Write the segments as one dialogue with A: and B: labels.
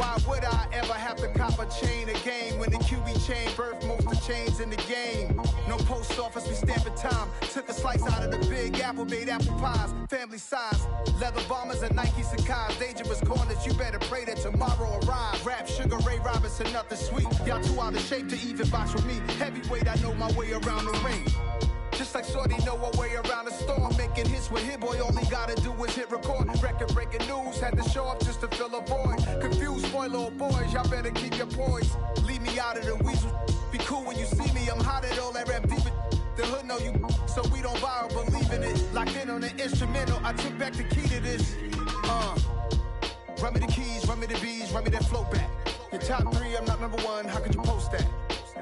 A: Why would I ever have to cop a chain again when the QB chain birthed most of chains in the game? No post office, we stamping time. Took a slice out of the Big Apple, made apple pies, family size. Leather bombers and Nike Sacai's, dangerous corners, you better pray that tomorrow arrives. Rap, Sugar Ray Robinson, nothing sweet. Y'all too out of shape to even box with me. Heavyweight, I know my way around the ring. Just like Shorty know her way around the storm. Making hits with Hit Boy, all he gotta do is hit record. Record breaking news, had to show up just to fill a void. Confused boy, little boys, y'all better keep your poise. Leave me out of the weasel. Be cool when you see me, I'm hot at all that rap deep. The hood know you, so we don't borrow, believe in it. Locked in on the instrumental, I took back the key to this. Run me the keys, run me the bees, run me that flow back. Your top three, I'm not number one, how could you post that?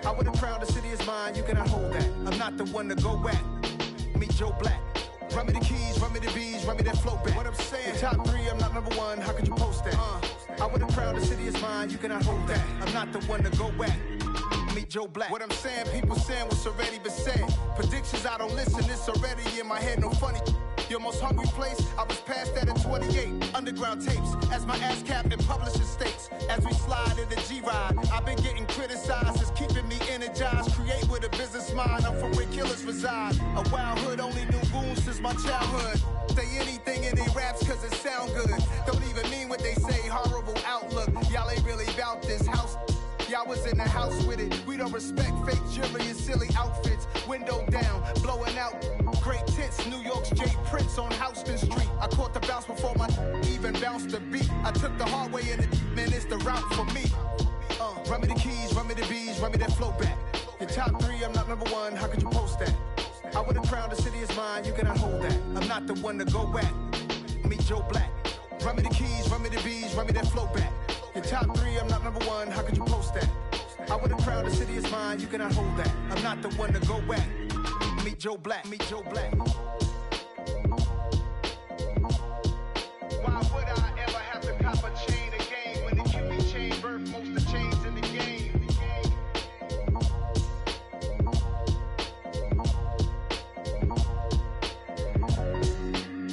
A: I would've crowned the city is mine, you cannot hold that. I'm not the one to go at. Meet Joe Black. Run me the keys, run me the bees, run me that flow back. What I'm saying, your top three, I'm not number one, how could you post that? I would've crowned the city is mine, you cannot hold that. I'm not the one to go at. Meet Joe Black. What I'm saying, people saying what's already been said. Predictions, I don't listen, it's already in my head, no funny. Your most hungry place, I was past that in 28. Underground tapes, as my ass cap in publishing states. As we slide in the G-Ride, I've been getting criticized, it's keeping me energized. Create with a business mind, I'm from where killers reside. A wild hood, only knew goons since my childhood. Say anything in they raps cause it sound good. Don't even mean what they say, horrible outlook. Y'all ain't really about this house. Y'all was in the house with it. We don't respect fake jewelry and silly outfits. Window down, blowing out great tits. New York's Jay Prince on Houston Street. I caught the bounce before my even bounced the beat. I took the hard way in it, man, it's the route for me. Run me the keys, run me the bees, run me that flow back. Your top three, I'm not number one, how could you post that? I would've crowned the city is mine, you cannot hold that. I'm not the one to go at. Meet Joe Black. Run me the keys, run me the bees, run me that flow back. Your top three, I'm not number one, how could you post that? I would've crowned the city is mine, you cannot hold that. I'm not the one to go at. Meet Joe Black, meet Joe Black. Why would I ever have to cop a chain again when the QB chain birthed most of chains in the game?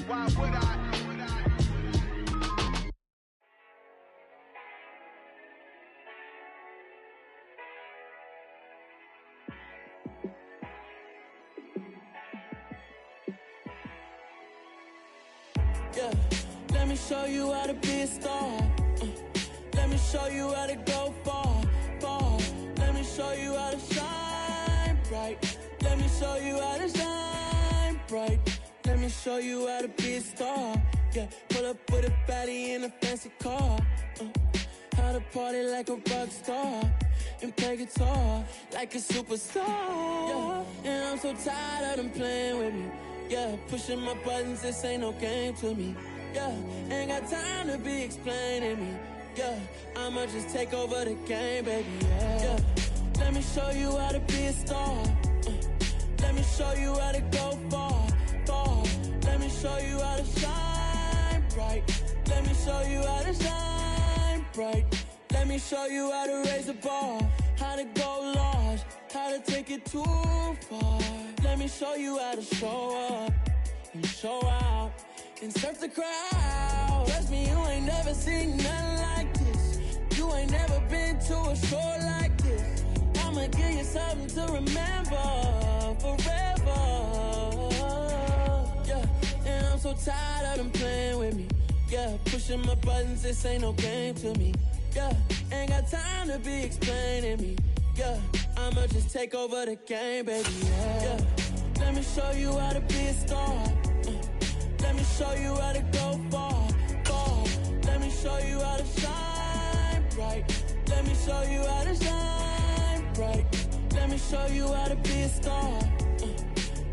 A: Why would I?
B: Yeah, let me show you how to be a star. Let me show you how to go far, far. Let me show you how to shine bright. Let me show you how to shine bright. Let me show you how to be a star. Yeah, pull up with a baddie in a fancy car. How to party like a rock star and play guitar like a superstar. Yeah, and I'm so tired of them playing with me. Yeah, pushing my buttons, this ain't no game to me. Yeah, ain't got time to be explaining me. Yeah, I'ma just take over the game, baby. Yeah, let me show you how to be a star. Let me show you how to go far, far. Let me show you how to shine bright. Let me show you how to shine bright. Let me show you how to raise the bar, how to go large, how to take it too far. Let me show you how to show up and show out and surf the crowd. Trust me, you ain't never seen nothing like this. You ain't never been to a show like this. I'ma give you something to remember forever. Yeah, and I'm so tired of them playing with me. Yeah, pushing my buttons, this ain't no game to me. Yeah, ain't got time to be explaining me. Yeah, I'ma just take over the game, baby. Yeah, let me show you how to be a star. Let me show you how to go far, far. Let me show you how to shine bright. Let me show you how to shine bright. Let me show you how to be a star.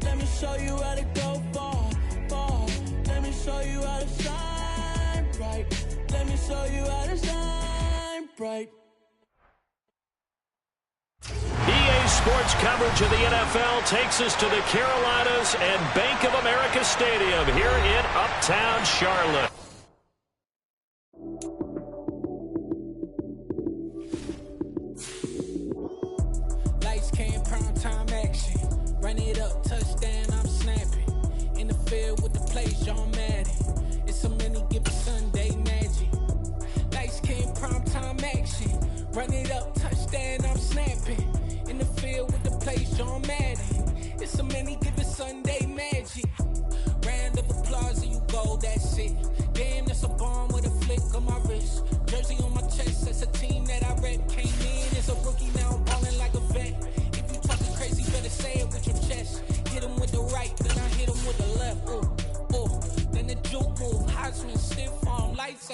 B: Let me show you how to go far, far. Let me show you how to shine bright. Let me show you how to shine bright.
C: EA Sports coverage of the NFL takes us to the Carolinas and Bank of America Stadium here in Uptown Charlotte.
D: Lights came, prime time action. Run it up, touchdown, I'm snapping. In the field with the plays, John Madden. It's so many given Sunday magic. Lights came, prime time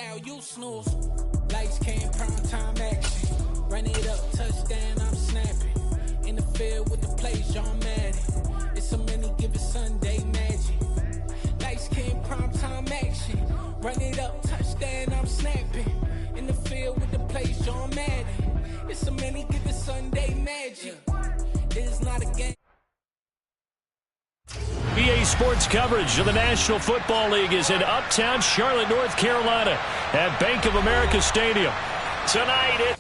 D: now you snooze. Lights came, prime time action. Run it up, touchdown, I'm snapping. In the field with the plays, John Madden. It's a many given Sunday magic. Lights came, prime time action. Run it up, touchdown, I'm snapping. In the field with the plays, John Madden. It's a many given Sunday magic. It is not a game.
C: BA Sports coverage of the National Football League is in Uptown Charlotte, North Carolina at Bank of America Stadium. Tonight,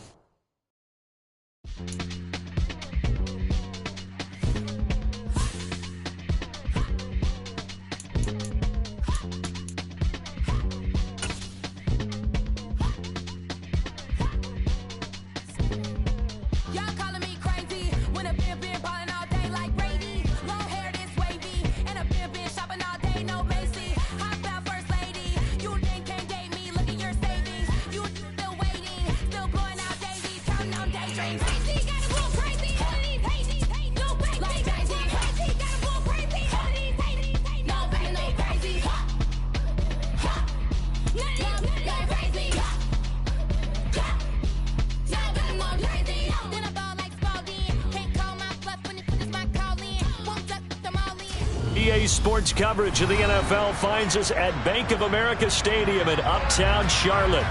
C: BA Sports coverage of the NFL finds us at Bank of America Stadium in Uptown Charlotte.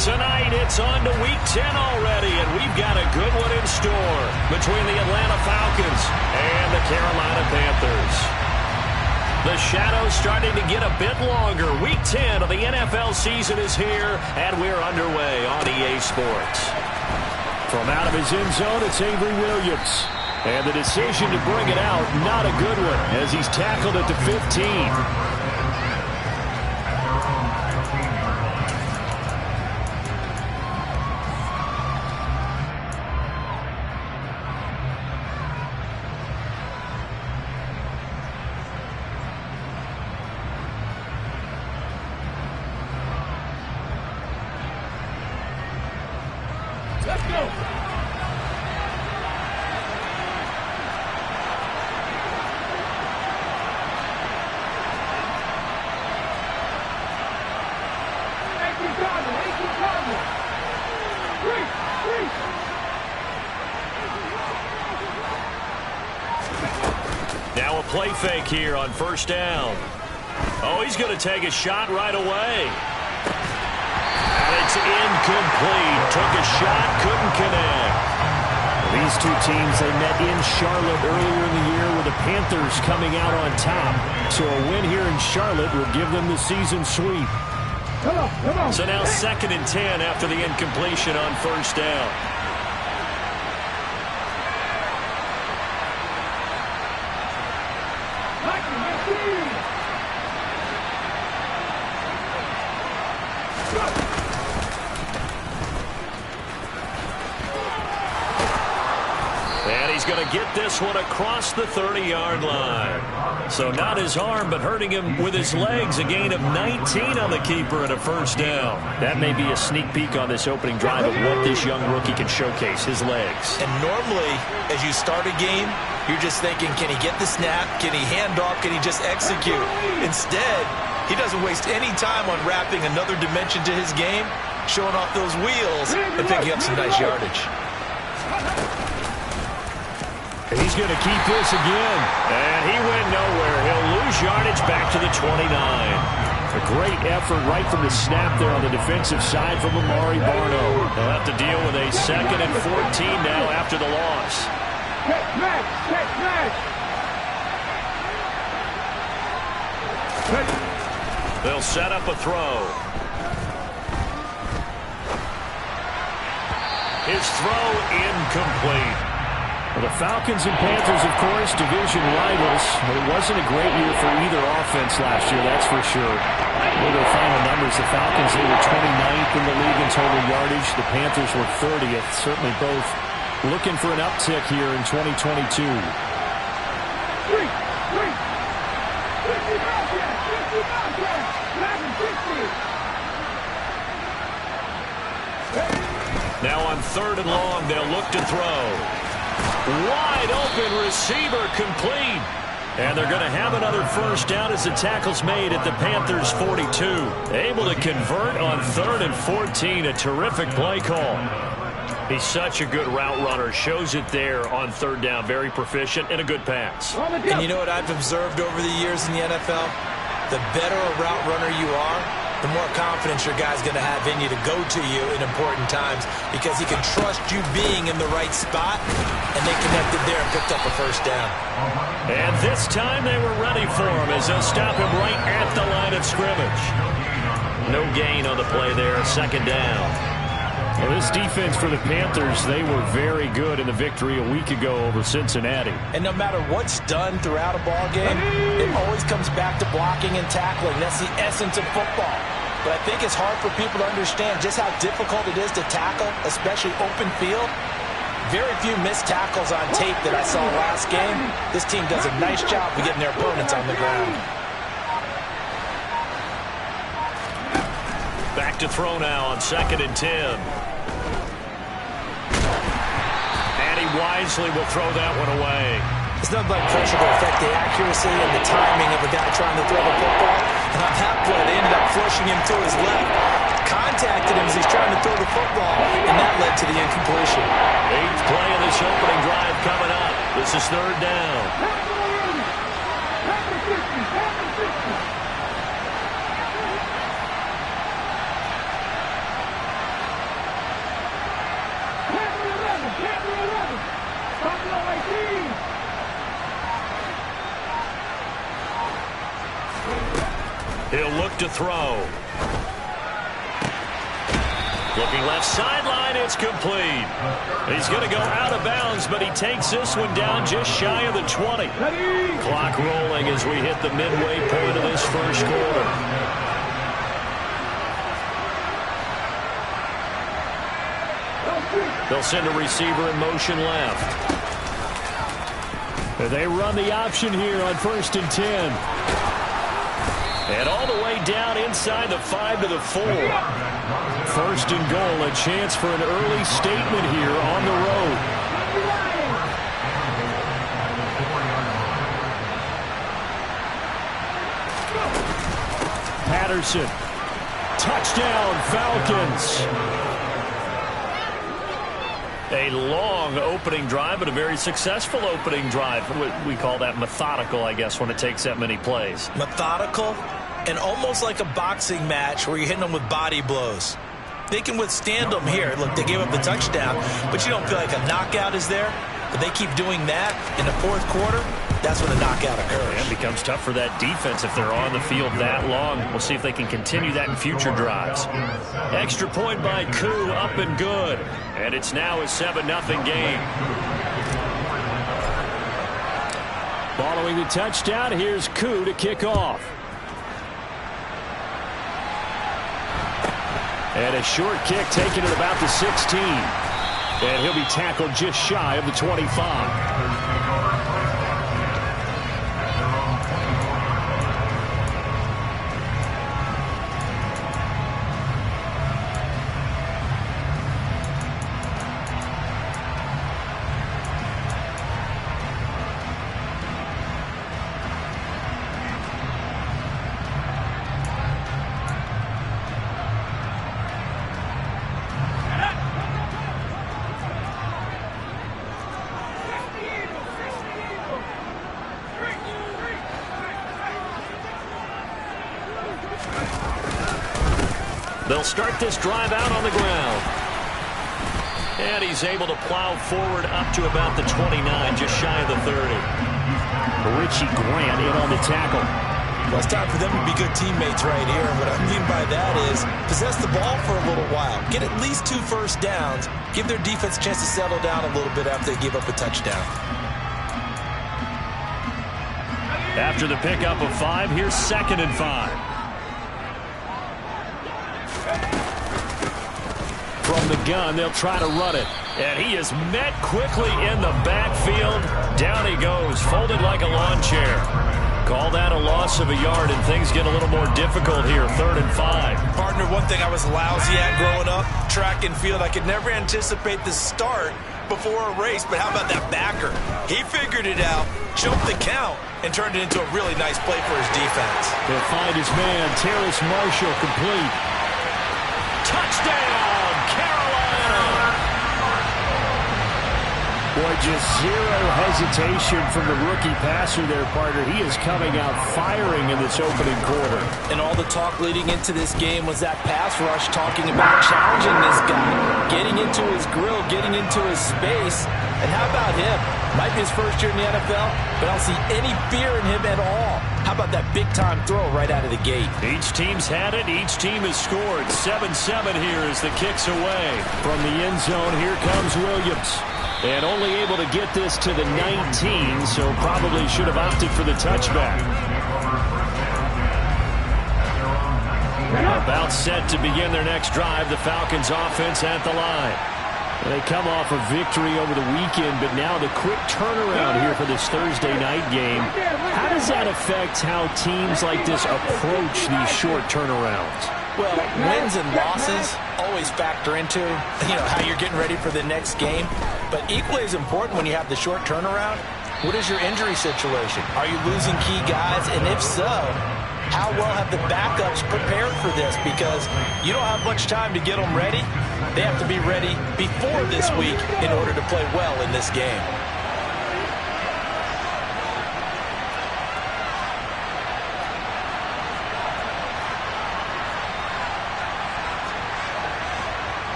C: Tonight, it's on to Week 10 already, and we've got a good one in store between the Atlanta Falcons and the Carolina Panthers. The shadow's starting to get a bit longer. Week 10 of the NFL season is here, and we're underway on EA Sports. From out of his end zone, it's Avery Williams. And the decision to bring it out, not a good one, as he's tackled at the 15.
E: Let's go.
C: Now a play fake here on first down. Oh, he's going to take a shot right away. And it's incomplete. Took a shot, couldn't connect.
F: These two teams, they met in Charlotte earlier in the year with the Panthers coming out on top. So a win here in Charlotte will give them the season sweep.
E: Come on.
C: So now 2nd and 10 after the incompletion on first down. And he's going to get this one across the 30-yard line. So not his arm, but hurting him with his legs. A gain of 19 on the keeper and a first down.
F: That may be a sneak peek on this opening drive of what this young rookie can showcase, his legs.
G: And normally, as you start a game, you're just thinking, can he get the snap? Can he hand off? Can he just execute? Instead, he doesn't waste any time on wrapping another dimension to his game, showing off those wheels, and picking up some nice yardage.
C: He's going to keep this again. And he went nowhere. He'll lose yardage back to the 29.
F: A great effort right from the snap there on the defensive side from Amari Barno.
C: They'll have to deal with a 2nd and 14 now after the loss. They'll set up a throw. His throw incomplete.
F: Well, the Falcons and Panthers, of course, division rivals. It wasn't a great year for either offense last year, that's for sure. Look at the final numbers. The Falcons, they were 29th in the league in total yardage. The Panthers were 30th. Certainly both looking for an uptick here in 2022.
C: Now on 3rd and long, they'll look to throw. Wide open receiver complete. And they're going to have another first down as the tackle's made at the Panthers' 42. Able to convert on 3rd and 14. A terrific play call. He's such a good route runner. Shows it there on 3rd down. Very proficient and a good pass.
G: And you know what I've observed over the years in the NFL? The better a route runner you are, the more confidence your guy's going to have in you to go to you in important times because he can trust you being in the right spot, and they connected there and picked up a first down.
C: And this time they were ready for him as they'll stop him right at the line of scrimmage. No gain on the play there, 2nd down.
F: Well, this defense for the Panthers, they were very good in the victory a week ago over Cincinnati.
G: And no matter what's done throughout a ball game, it always comes back to blocking and tackling. That's the essence of football. But I think it's hard for people to understand just how difficult it is to tackle, especially open field. Very few missed tackles on tape that I saw last game. This team does a nice job of getting their opponents on the ground.
C: Back to throw now on 2nd and 10. And he wisely will throw that one away.
G: It's nothing but pressure to affect the accuracy and the timing of a guy trying to throw the football. And on that play, they ended up flushing him to his left. Contacted him as he's trying to throw the football, and that led to the incompletion.
C: 8th play of this opening drive coming up. This is 3rd down. He'll look to throw. Looking left sideline, it's complete. He's going to go out of bounds, but he takes this one down just shy of the 20. Clock rolling as we hit the midway point of this first quarter. They'll send a receiver in motion left.
F: They run the option here on 1st and 10.
C: And all the way down inside the 5 to the 4.
F: 1st and goal, a chance for an early statement here on the road. Patterson. Touchdown, Falcons.
C: A long opening drive, but a very successful opening drive. We call that methodical, I guess, when it takes that many plays.
G: Methodical and almost like a boxing match where you're hitting them with body blows. They can withstand them here. Look, they gave up the touchdown, but you don't feel like a knockout is there. But they keep doing that in the 4th quarter. That's when the knockout occurs.
C: Yeah, it becomes tough for that defense if they're on the field that long. We'll see if they can continue that in future drives. Extra point by Koo, up and good. And it's now a 7-0 game.
F: Following the touchdown, here's Koo to kick off. And a short kick taken at about the 16. And he'll be tackled just shy of the 25.
C: They'll start this drive out on the ground. And he's able to plow forward up to about the 29, just shy of the 30.
F: Richie Grant in on the tackle.
G: Well, it's time for them to be good teammates right here. And what I mean by that is possess the ball for a little while. Get at least 2 first downs. Give their defense a chance to settle down a little bit after they give up a touchdown.
C: After the pickup of 5, here's 2nd and 5.
F: From the gun, they'll try to run it.
C: And he is met quickly in the backfield. Down he goes, folded like a lawn chair. Call that a loss of a yard, and things get a little more difficult here, 3rd and 5.
G: Partner, one thing I was lousy at growing up, track and field, I could never anticipate the start before a race, but how about that backer? He figured it out, choked the count, and turned it into a really nice play for his defense.
F: He'll find his man, Terrace Marshall, complete.
C: Touchdown, Carolina!
F: Boy, just zero hesitation from the rookie passer there, partner. He is coming out firing in this opening quarter.
G: And all the talk leading into this game was that pass rush, talking about challenging this guy, getting into his grill, getting into his space. And how about him? Might be his first year in the NFL, but I don't see any fear in him at all. How about that big-time throw right out of the gate?
C: Each team's had it. Each team has scored. 7-7 here as the kick's away.
F: From the end zone, here comes Williams.
C: And only able to get this to the 19, so probably should have opted for the touchback. About set to begin their next drive. The Falcons offense at the line.
F: They come off a victory over the weekend, but now the quick turnaround here for this Thursday night game. How does that affect how teams like this approach these short turnarounds?
G: Well, wins and losses always factor into, how you're getting ready for the next game. But equally as important when you have the short turnaround, what is your injury situation? Are you losing key guys? And if so, how well have the backups prepared for this? Because you don't have much time to get them ready. They have to be ready before this week in order to play well in this game.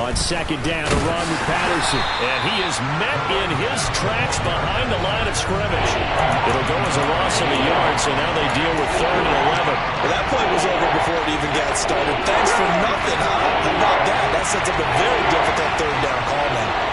F: On second down, a run with Patterson.
C: And he is met in his tracks behind the line of scrimmage. It'll go as a loss of a yard, so now they deal with 3rd and 11.
G: Well, that play was over before it even got started. Thanks for nothing, huh? How about that? That sets up a very difficult 3rd down call now.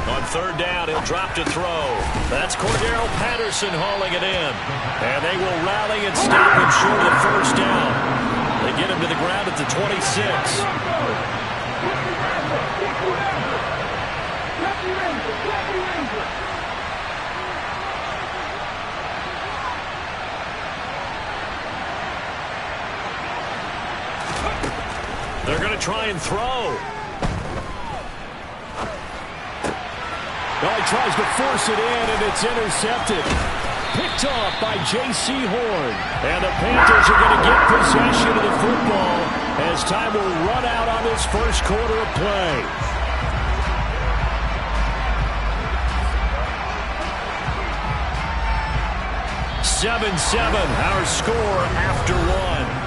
C: On 3rd down, he'll drop to throw. That's Cordero Patterson hauling it in. And they will rally and stop him short of the 1st down. They get him to the ground at the 26. They're going to try and throw.
F: Well, he tries to force it in, and it's intercepted. Picked off by J.C. Horn.
C: And the Panthers are going to get possession of the football as time will run out on this first quarter of play. Our score after 1.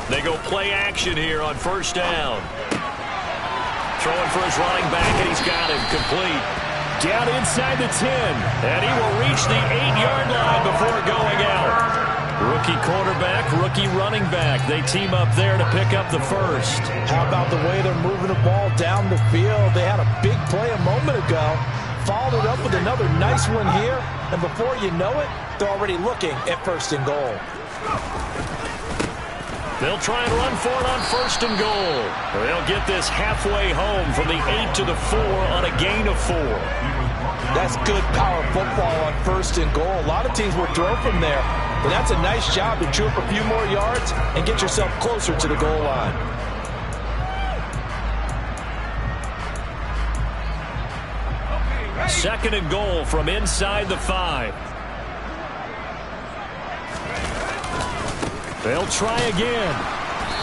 C: They go play action here on 1st down. Throwing for his running back, and he's got him complete.
F: Down inside the 10.
C: And he will reach the 8-yard line before going out. Rookie quarterback, rookie running back. They team up there to pick up the first.
G: How about the way they're moving the ball down the field? They had a big play a moment ago. Followed it up with another nice one here. And before you know it, they're already looking at 1st and goal.
C: They'll try and run for it on 1st and goal. They'll get this halfway home from the 8 to the 4 on a gain of 4.
G: That's good power football on 1st and goal. A lot of teams will throw from there, but that's a nice job to chew up a few more yards and get yourself closer to the goal line.
C: Second and goal from inside the 5.
F: They'll try again.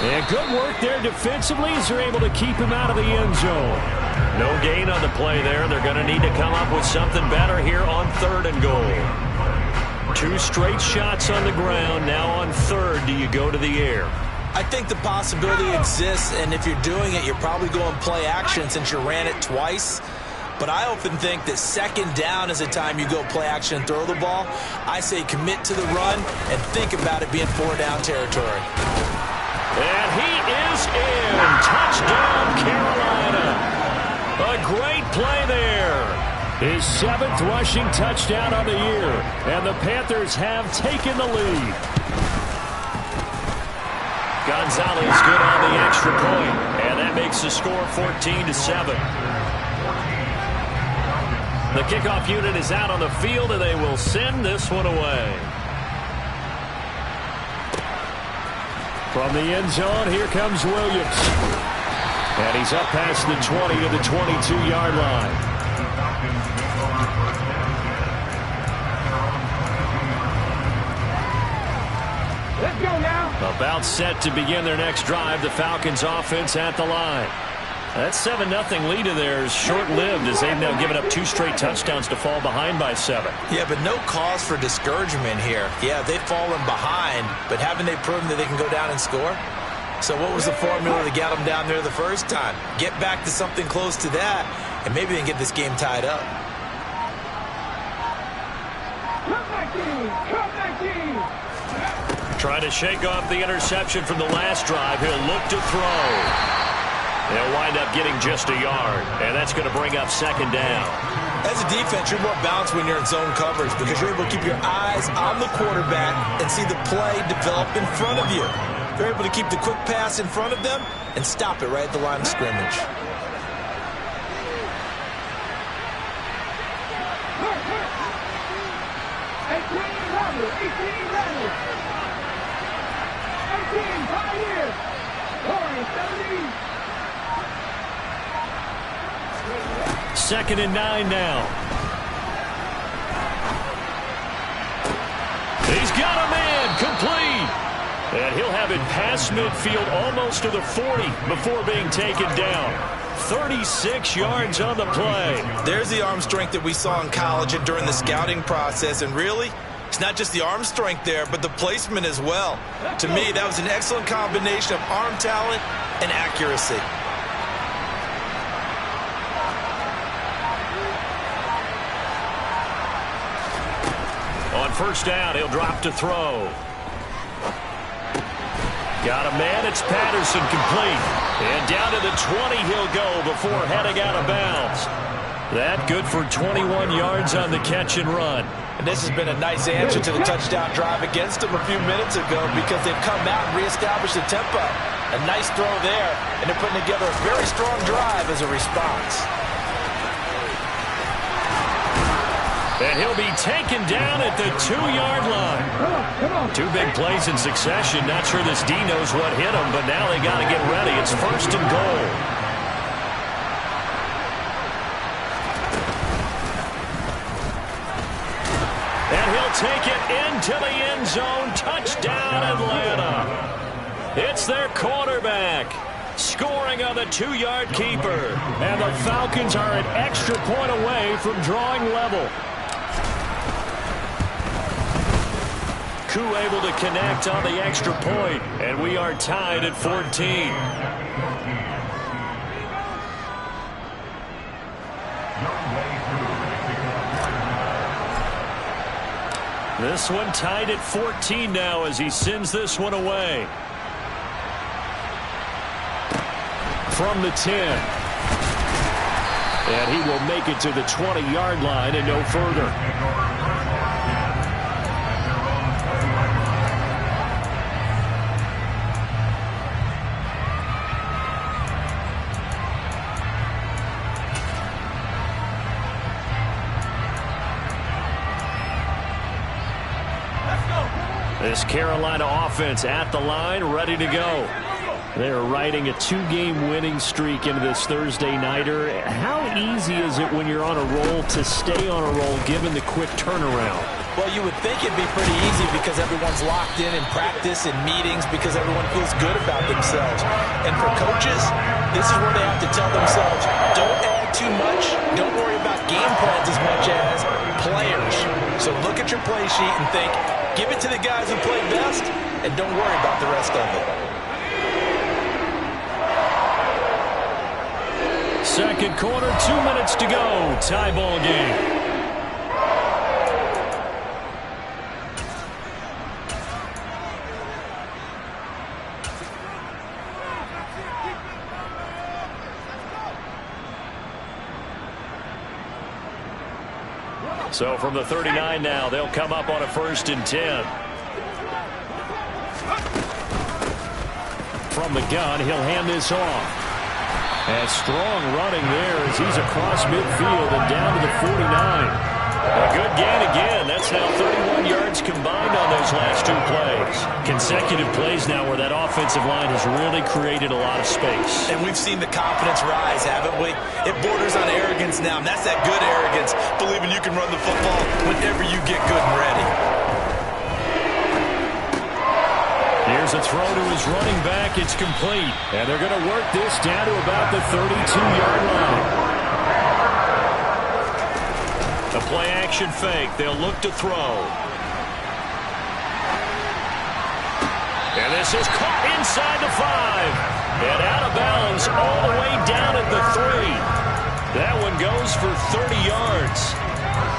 F: And good work there defensively as they're able to keep him out of the end zone.
C: No gain on the play there. They're going to need to come up with something better here on 3rd and goal. 2 straight shots on the ground. Now on 3rd, do you go to the air?
G: I think the possibility exists, and if you're doing it, you're probably going play action since you ran it twice. But I often think that 2nd down is the time you go play action and throw the ball. I say commit to the run and think about it being 4-down territory.
C: And he is in. Touchdown, Carolina. A great play there. His 7th rushing touchdown on the year. And the Panthers have taken the lead. Gonzalez good on the extra point. And that makes the score 14-7. The kickoff unit is out on the field, and they will send this one away. From the end zone, here comes Williams. And he's up past the 20 to the 22-yard line.
E: Let's go now.
C: About set to begin their next drive. The Falcons offense at the line. That 7-0 lead of theirs short-lived as they've now given up 2 straight touchdowns to fall behind by 7.
G: Yeah, but no cause for discouragement here. Yeah, they've fallen behind, but haven't they proven that they can go down and score? So what was the formula to get them down there the first time? Get back to something close to that, and maybe they can get this game tied up.
E: Come back, team! Come back, team!
C: Trying to shake off the interception from the last drive. He'll look to throw. They'll wind up getting just a yard, and that's going to bring up 2nd down.
G: As a defense, you're more balanced when you're in zone coverage because you're able to keep your eyes on the quarterback and see the play develop in front of you. You're able to keep the quick pass in front of them and stop it right at the line of scrimmage.
C: Second and 9 now. He's got a man complete. And he'll have it past midfield almost to the 40 before being taken down. 36 yards on the play.
G: There's the arm strength that we saw in college and during the scouting process. And really, it's not just the arm strength there, but the placement as well. To me, that was an excellent combination of arm talent and accuracy.
C: On 1st down, he'll drop to throw. Got a man, it's Patterson, complete. And down to the 20 he'll go before heading out of bounds. That good for 21 yards on the catch and run.
G: And this has been a nice answer to the touchdown drive against them a few minutes ago because they've come out and reestablished the tempo. A nice throw there, and they're putting together a very strong drive as a response.
C: And he'll be taken down at the 2-yard line. 2 big plays in succession. Not sure this D knows what hit him, but now they got to get ready. It's 1st and goal. And he'll take it into the end zone. Touchdown, Atlanta. It's their quarterback scoring on the 2-yard keeper. And the Falcons are an extra point away from drawing level. Koo able to connect on the extra point, and we are tied at 14. This one tied at 14 now as he sends this one away. From the 10. And he will make it to the 20-yard line and no further. This Carolina offense at the line, ready to go. They're riding a 2-game winning streak into this Thursday nighter. How easy is it when you're on a roll to stay on a roll given the quick turnaround?
G: Well, you would think it'd be pretty easy because everyone's locked in practice and meetings because everyone feels good about themselves. And for coaches, this is where they have to tell themselves, don't too much, don't worry about game plans as much as players. So look at your play sheet and think, give it to the guys who play best, and don't worry about the rest of it.
C: Second quarter, 2 minutes to go. Tie ball game. So from the 39 now, they'll come up on a 1st and 10. From the gun, he'll hand this off. And strong running there as he's across midfield and down to the 49. A good gain again. That's now 31 yards combined on those last 2 plays. Consecutive plays now where that offensive line has really created a lot of space.
G: And we've seen the confidence rise, haven't we? It borders on arrogance now, and that's that good arrogance, believing you can run the football whenever you get good and ready.
C: Here's a throw to his running back. It's complete. And they're going to work this down to about the 32-yard line. A play-action fake. They'll look to throw. And this is caught inside the 5. And out of bounds all the way down at the 3. That one goes for 30 yards.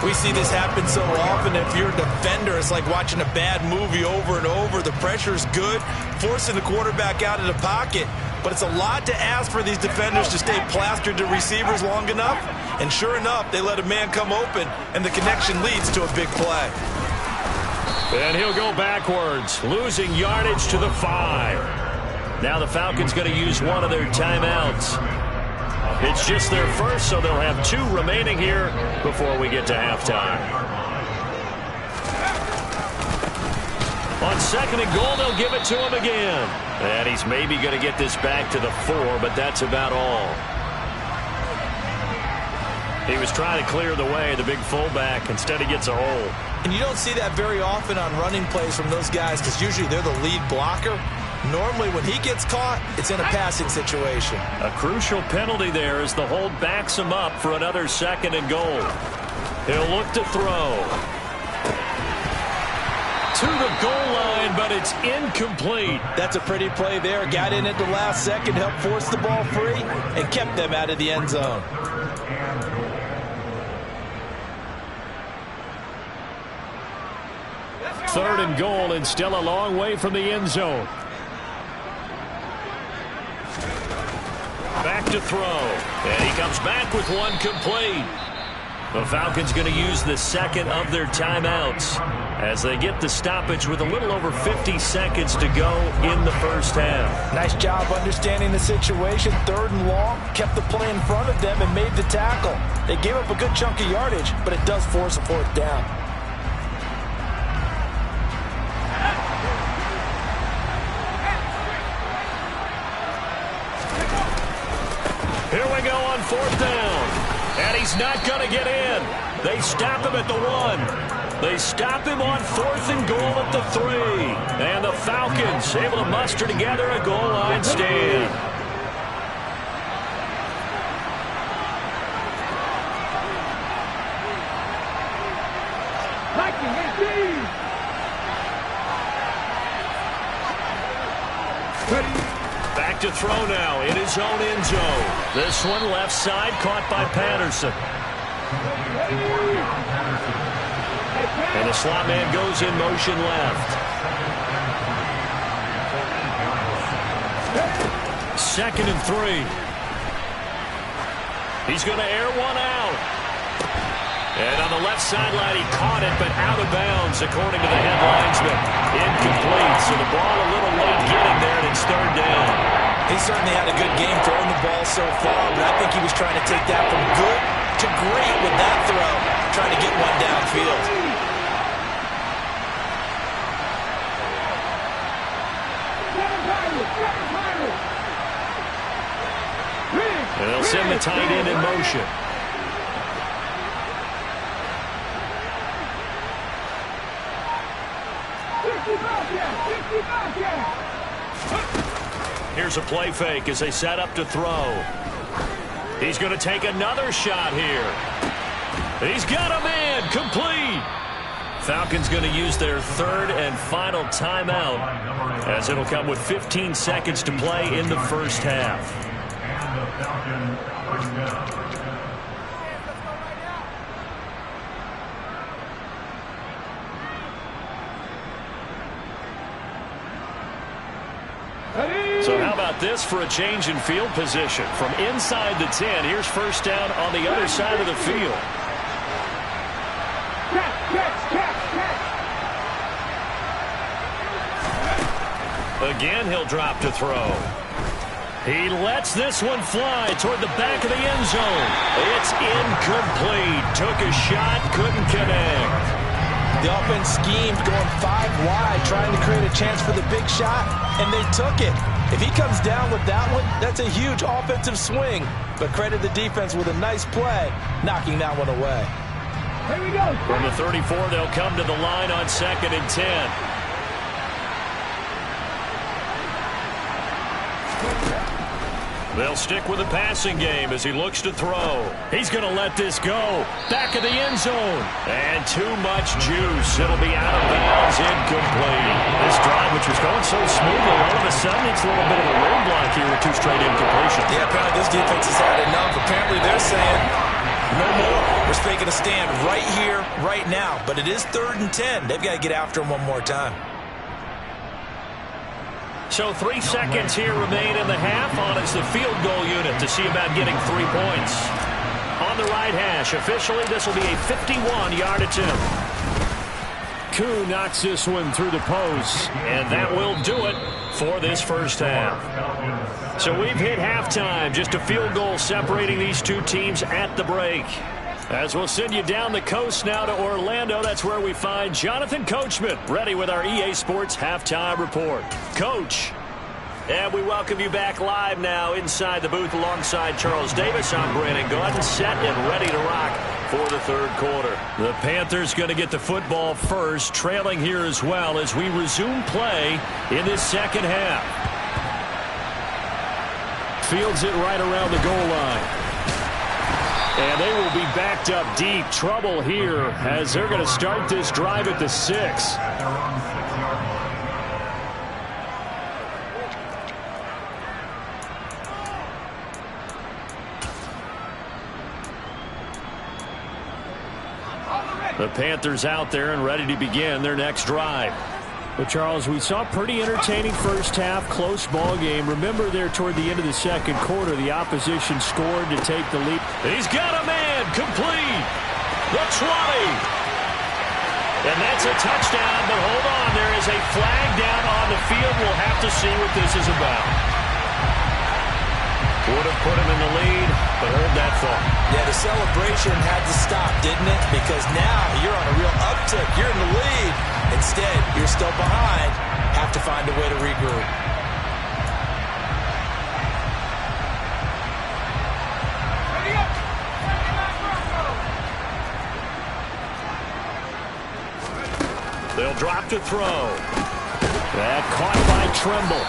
G: We see this happen so often. If you're a defender, it's like watching a bad movie over and over. The pressure's good, forcing the quarterback out of the pocket. But it's a lot to ask for these defenders to stay plastered to receivers long enough. And sure enough, they let a man come open, and the connection leads to a big play.
C: And he'll go backwards, losing yardage to the 5. Now the Falcons going to use one of their timeouts. It's just their first, so they'll have 2 remaining here before we get to halftime. On 2nd and goal, they'll give it to him again. And he's maybe going to get this back to the 4, but that's about all. He was trying to clear the way, the big fullback. Instead, he gets a hole.
G: And you don't see that very often on running plays from those guys because usually they're the lead blocker. Normally, when he gets caught, it's in a passing situation.
C: A crucial penalty there as the hold backs him up for another 2nd and goal. He'll look to throw. To the goal line, but it's incomplete.
G: That's a pretty play there. Got in at the last second, helped force the ball free, and kept them out of the end zone.
C: Third and goal, and still a long way from the end zone. Back to throw. And he comes back with one complete. The Falcons going to use the 2nd of their timeouts as they get the stoppage with a little over 50 seconds to go in the first half.
G: Nice job understanding the situation. 3rd and long, kept the play in front of them and made the tackle. They gave up a good chunk of yardage, but it does force a 4th down.
C: Here we go on 4th down. And he's not going to get in. They stop him at the 1. They stop him on 4th and goal at the 3. And the Falcons able to muster together a goal line stand. Back to throw now in his own end zone. This one left side caught by Patterson. And the slot man goes in motion left. 2nd and 3. He's going to air one out. And on the left sideline, he caught it, but out of bounds, according to the head linesman. Incomplete, so the ball a little late getting there, and it's 3rd down.
G: He certainly had a good game throwing the ball so far, but I think he was trying to take that from good to great with that throw, trying to get one downfield.
C: And they'll send the tight end in motion. Here's a play fake as they set up to throw. He's going to take another shot here. He's got a man. Complete. Falcons going to use their third and final timeout, as it'll come with 15 seconds to play in the first half. So how about this for a change in field position? From inside the 10, here's first down on the other side of the field. Again, he'll drop to throw. He lets this one fly toward the back of the end zone. It's incomplete. Took a shot, couldn't connect.
G: The offense schemed, going 5 wide, trying to create a chance for the big shot, and they took it. If he comes down with that one, that's a huge offensive swing. But credit the defense with a nice play, knocking that one away.
E: Here we go.
C: From the 34, they'll come to the line on 2nd and 10. They'll stick with the passing game as he looks to throw. He's going to let this go. Back of the end zone. And too much juice. It'll be out of bounds, incomplete. This drive, which was going so smoothly, all of a sudden it's a little bit of a roadblock here with 2 straight incompletions.
G: Yeah, apparently this defense has had enough. Apparently they're saying, no more. We're taking a stand right here, right now. But it is 3rd and 10. They've got to get after him one more time.
C: So 3 seconds here remain in the half. On it's the field goal unit to see about getting 3 points. On the right hash, officially this will be a 51-yard attempt.
F: Koo knocks this one through the post.
C: And that will do it for this first half. So we've hit halftime. Just a field goal separating these 2 teams at the break. As we'll send you down the coast now to Orlando, that's where we find Jonathan Coachman, ready with our EA Sports Halftime Report. Coach. And we welcome you back live now inside the booth alongside Charles Davis. I'm Brandon Gordon, set and ready to rock for the 3rd quarter. The Panthers going to get the football first, trailing here as well as we resume play in this second half. Fields it right around the goal line. And they will be backed up deep. Trouble here as they're going to start this drive at the 6. The Panthers out there and ready to begin their next drive. But, Charles, we saw a pretty entertaining first half, close ball game. Remember there toward the end of the second quarter, the opposition scored to take the lead. He's got a man, complete, the 20. And that's a touchdown, but hold on, there is a flag down on the field. We'll have to see what this is about. Would have put him in the lead, but hold that thought.
G: Yeah, the celebration had to stop, didn't it? Because now you're on a real uptick. You're in the lead. Instead, you're still behind. Have to find a way to regroup.
C: They'll drop to throw. That caught by Tremble.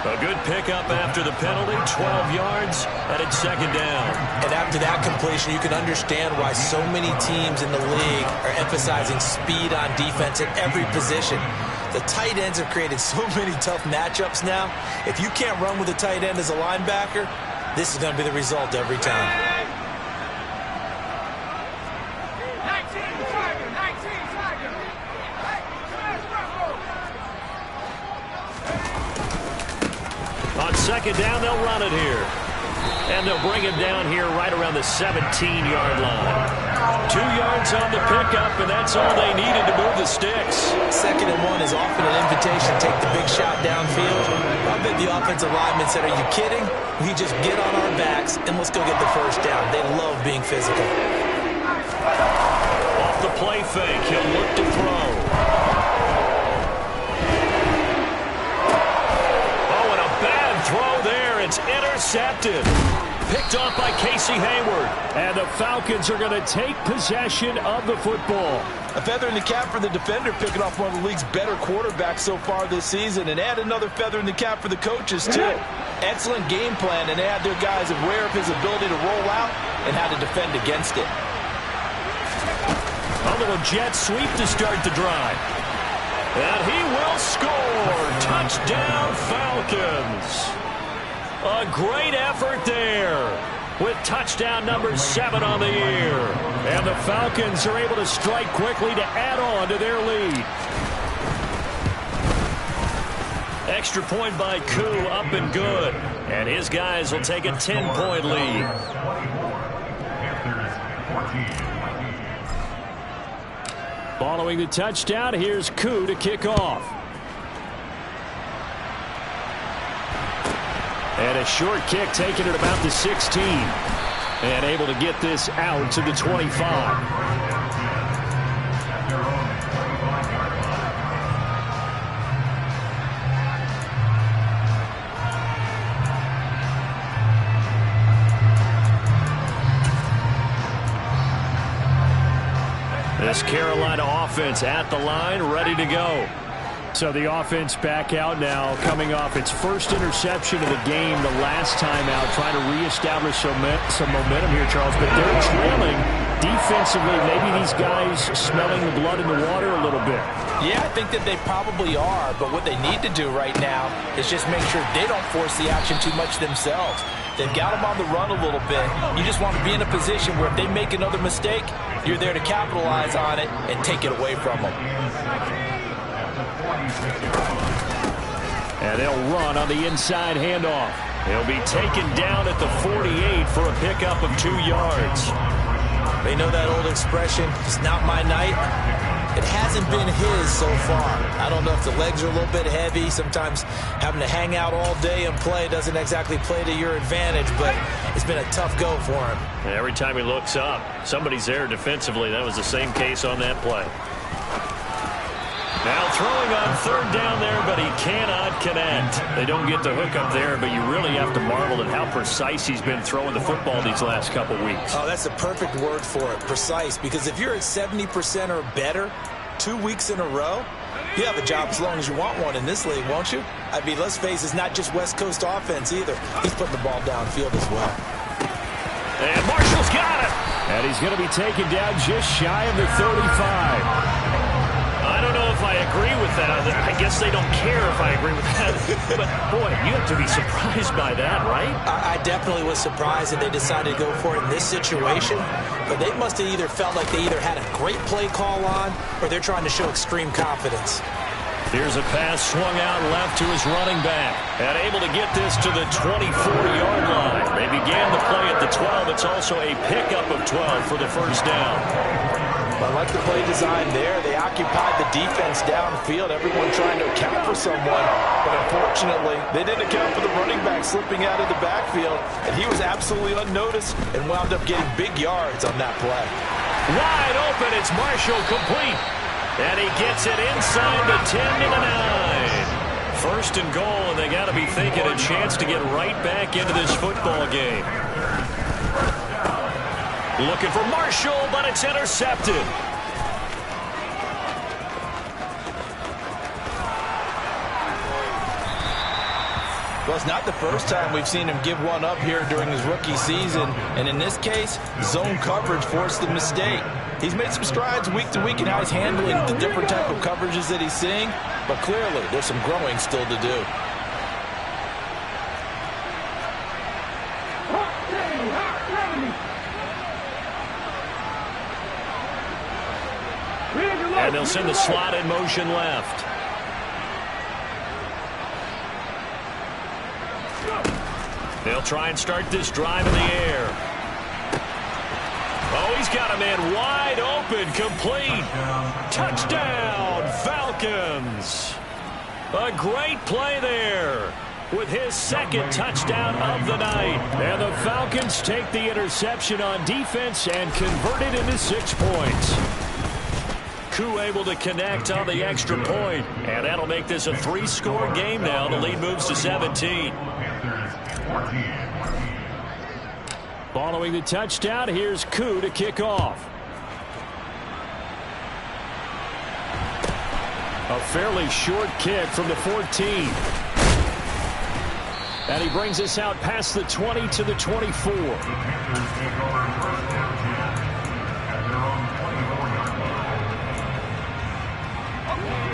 C: A good pickup after the penalty, 12 yards, and it's 2nd down.
G: And after that completion, you can understand why so many teams in the league are emphasizing speed on defense at every position. The tight ends have created so many tough matchups now. If you can't run with a tight end as a linebacker, this is going to be the result every time.
C: On 2nd down, they'll run it here. And they'll bring him down here right around the 17-yard line. 2 yards on the pickup, and that's all they needed to move the sticks.
G: 2nd and 1 is often an invitation to take the big shot downfield. I bet the offensive lineman said, are you kidding? We just get on our backs, and let's go get the first down. They love being physical.
C: Off the play fake, he'll look to throw. Throw there, it's intercepted. Picked off by Casey Hayward.
F: And the Falcons are going to take possession of the football.
G: A feather in the cap for the defender, picking off one of the league's better quarterbacks so far this season, and add another feather in the cap for the coaches, too. Excellent game plan, and they had their guys aware of his ability to roll out and how to defend against it.
C: A little jet sweep to start the drive. And he will score. Touchdown, Falcons. A great effort there with touchdown number 7 on the year. And the Falcons are able to strike quickly to add on to their lead. Extra point by Koo, up and good. And his guys will take a 10-point lead. Following the touchdown, here's Koo to kick off. And a short kick taken at about the 16. And able to get this out to the 25. This Carolina offense at the line, ready to go.
F: So the offense back out now, coming off its first interception of the game the last time out, trying to reestablish some momentum here, Charles. But they're trailing defensively. Maybe these guys smelling the blood in the water a little bit.
G: Yeah, I think that they probably are. But what they need to do right now is just make sure they don't force the action too much themselves. They've got them on the run a little bit. You just want to be in a position where if they make another mistake, you're there to capitalize on it and take it away from them.
C: And they'll run on the inside handoff. He'll be taken down at the 48 for a pickup of 2 yards.
G: They know that old expression, it's not my night. It hasn't been his so far. I don't know if the legs are a little bit heavy. Sometimes having to hang out all day and play doesn't exactly play to your advantage, but it's been a tough go for him.
C: Every time he looks up, somebody's there defensively. That was the same case on that play. Now throwing on third down there, but he cannot connect. They don't get the hook up there, but you really have to marvel at how precise he's been throwing the football these last couple weeks.
G: Oh, that's the perfect word for it, precise, because if you're at 70% or better 2 weeks in a row, you have a job as long as you want one in this league, won't you? I mean, let's face it, it's not just West Coast offense either. He's putting the ball downfield as well.
C: And Marshall's got it.
F: And he's going to be taken down just shy of the 35.
C: I don't know if I agree with that. I guess they don't care if I agree with that. But, boy, you have to be surprised by that, right?
G: I definitely was surprised that they decided to go for it in this situation. But they must have either felt like they either had a great play call on or they're trying to show extreme confidence.
C: Here's a pass swung out left to his running back. And able to get this to the 24-yard line. They began the play at the 12. It's also a pickup of 12 for the first down.
G: I like the play design there. They occupied the defense downfield, everyone trying to account for someone. But unfortunately, they didn't account for the running back slipping out of the backfield, and he was absolutely unnoticed and wound up getting big yards on that play.
C: Wide open, it's Marshall complete. And he gets it inside the 10 to the 9. First and goal, and they got to be thinking a chance to get right back into this football game. Looking for Marshall, but it's intercepted.
G: Well, it's not the first time we've seen him give one up here during his rookie season. And in this case, zone coverage forced the mistake. He's made some strides week to week in how he's handling the different type of coverages that he's seeing. But clearly, there's some growing still to do.
C: And they'll send the slot in motion left. They'll try and start this drive in the air. Oh, he's got a man wide open, complete. Touchdown, Falcons. A great play there with his second touchdown of the night. And the Falcons take the interception on defense and convert it into 6 points. Koo able to connect on the extra point, and that'll make this a 3-score game now. The lead moves to 17. Following the touchdown, here's Koo to kick off. A fairly short kick from the 14. And he brings us out past the 20 to the 24.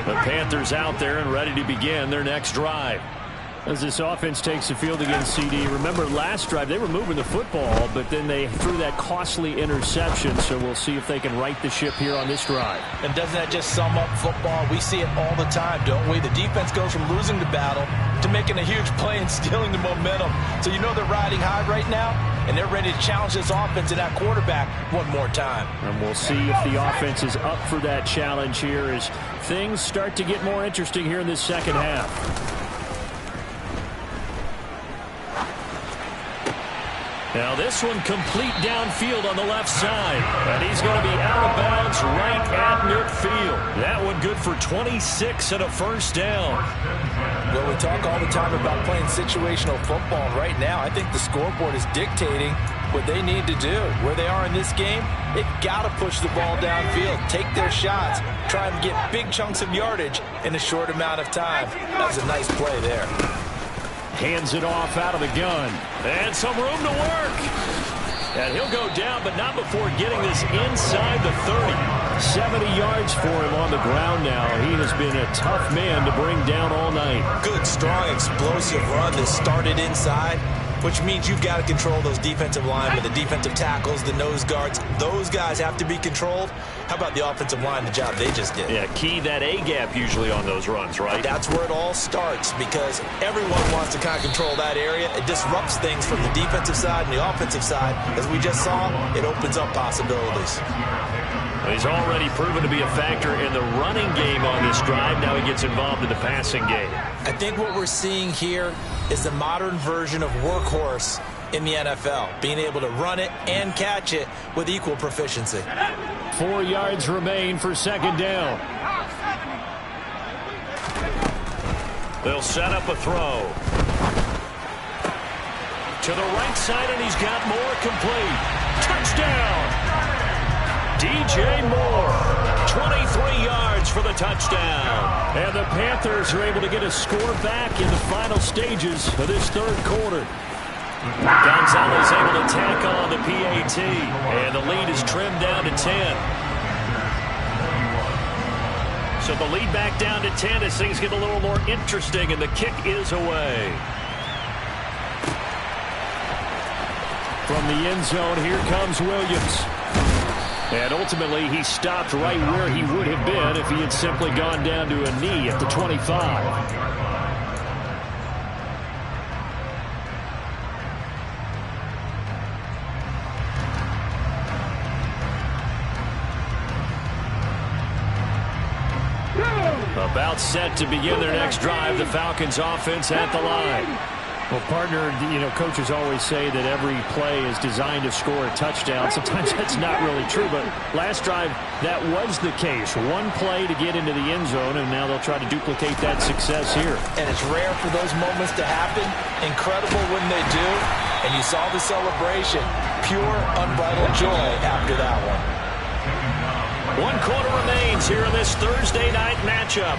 C: The Panthers out there and ready to begin their next drive. As this offense takes the field against CD, remember last drive they were moving the football, but then they threw that costly interception, so we'll see if they can right the ship here on this drive.
G: And doesn't that just sum up football? We see it all the time, don't we? The defense goes from losing the battle to making a huge play and stealing the momentum. So you know they're riding high right now, and they're ready to challenge this offense and that quarterback one more time.
C: And we'll see if the offense is up for that challenge here as things start to get more interesting here in this second half. Now this one complete downfield on the left side. And he's going to be out of bounds right at midfield. That one good for 26 and a first down.
G: Well, we talk all the time about playing situational football. And right now, I think the scoreboard is dictating what they need to do. Where they are in this game, they've got to push the ball downfield, take their shots, try and get big chunks of yardage in a short amount of time. That was a nice play there.
C: Hands it off out of the gun. And some room to work. And he'll go down, but not before getting this inside the 30. 70 yards for him on the ground now. He has been a tough man to bring down all night.
G: Good, strong, explosive run that started inside, which means you've got to control those defensive linemen, the defensive tackles, the nose guards. Those guys have to be controlled. How about the offensive line, the job they just did?
C: Yeah, key that A-gap usually on those runs, right?
G: That's where it all starts because everyone wants to kind of control that area. It disrupts things from the defensive side and the offensive side. As we just saw, it opens up possibilities.
C: He's already proven to be a factor in the running game on this drive. Now he gets involved in the passing game.
G: I think what we're seeing here is the modern version of workhorse in the NFL, being able to run it and catch it with equal proficiency.
C: 4 yards remain for second down. They'll set up a throw. To the right side, and he's got more complete. Touchdown! DJ Moore, 23 yards for the touchdown. And the Panthers are able to get a score back in the final stages of this third quarter. Gonzalez able to tack on the PAT, and the lead is trimmed down to 10. So the lead back down to 10 as things get a little more interesting, and the kick is away. From the end zone, here comes Williams. And ultimately, he stopped right where he would have been if he had simply gone down to a knee at the 25. About set to begin their next drive, the Falcons offense at the line. Well, partner, coaches always say that every play is designed to score a touchdown. Sometimes that's not really true, but last drive, that was the case. One play to get into the end zone, and now they'll try to duplicate that success here.
G: And it's rare for those moments to happen. Incredible when they do. And you saw the celebration. Pure, unbridled joy after that one.
C: 1 quarter remains here in this Thursday night matchup.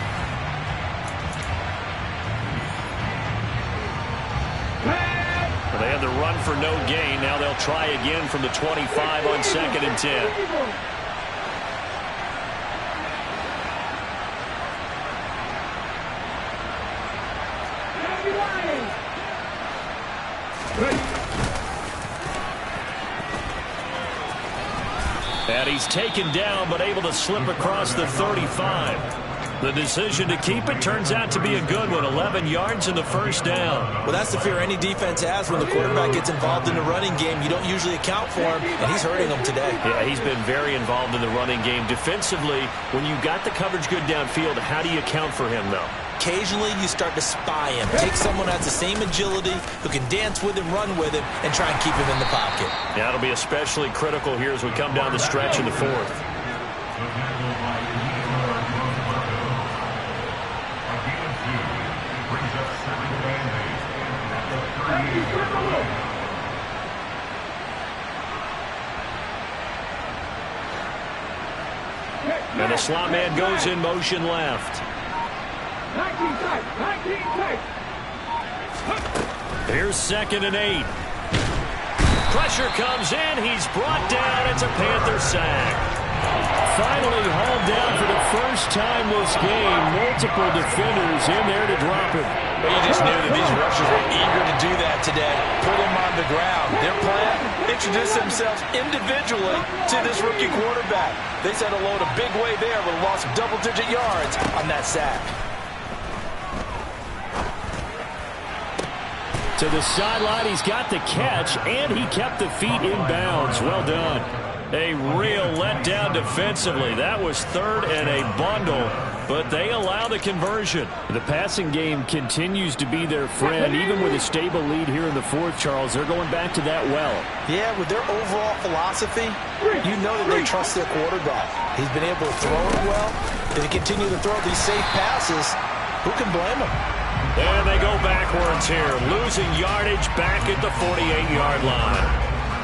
C: They had the run for no gain. Now they'll try again from the 25 on 2nd and 10. And he's taken down, but able to slip across the 35. The decision to keep it turns out to be a good one. 11 yards in the first down.
G: Well, that's the fear any defense has when the quarterback gets involved in the running game. You don't usually account for him, and he's hurting them today.
C: Yeah, he's been very involved in the running game. Defensively, when you got the coverage good downfield, how do you account for him, though?
G: Occasionally, you start to spy him. Take someone who has the same agility, who can dance with him, run with him, and try and keep him in the pocket.
C: Yeah, it'll be especially critical here as we come down the stretch in the fourth. the slot man goes in motion left.
E: 19 tight, 19 tight.
C: Here's 2nd and 8. Pressure comes in. He's brought down. It's a Panther sack. Finally hauled down for the first time this game. Multiple defenders in there to drop him.
G: But you just knew that these rushers were eager to do that today. Put him on the ground. Their plan, introduce themselves individually to this rookie quarterback. They said hello to big way there with a loss of double-digit yards on that sack.
F: To the sideline, he's got the catch, and he kept the feet in bounds. Well done. A real letdown defensively. That was 3rd and a bundle, but they allow the conversion. The passing game continues to be their friend, even with a stable lead here in the 4th, Charles. They're going back to that well.
G: Yeah, with their overall philosophy, you know that they trust their quarterback. He's been able to throw it well. If they continue to throw these safe passes, who can blame them?
C: And they go backwards here, losing yardage back at the 48-yard line.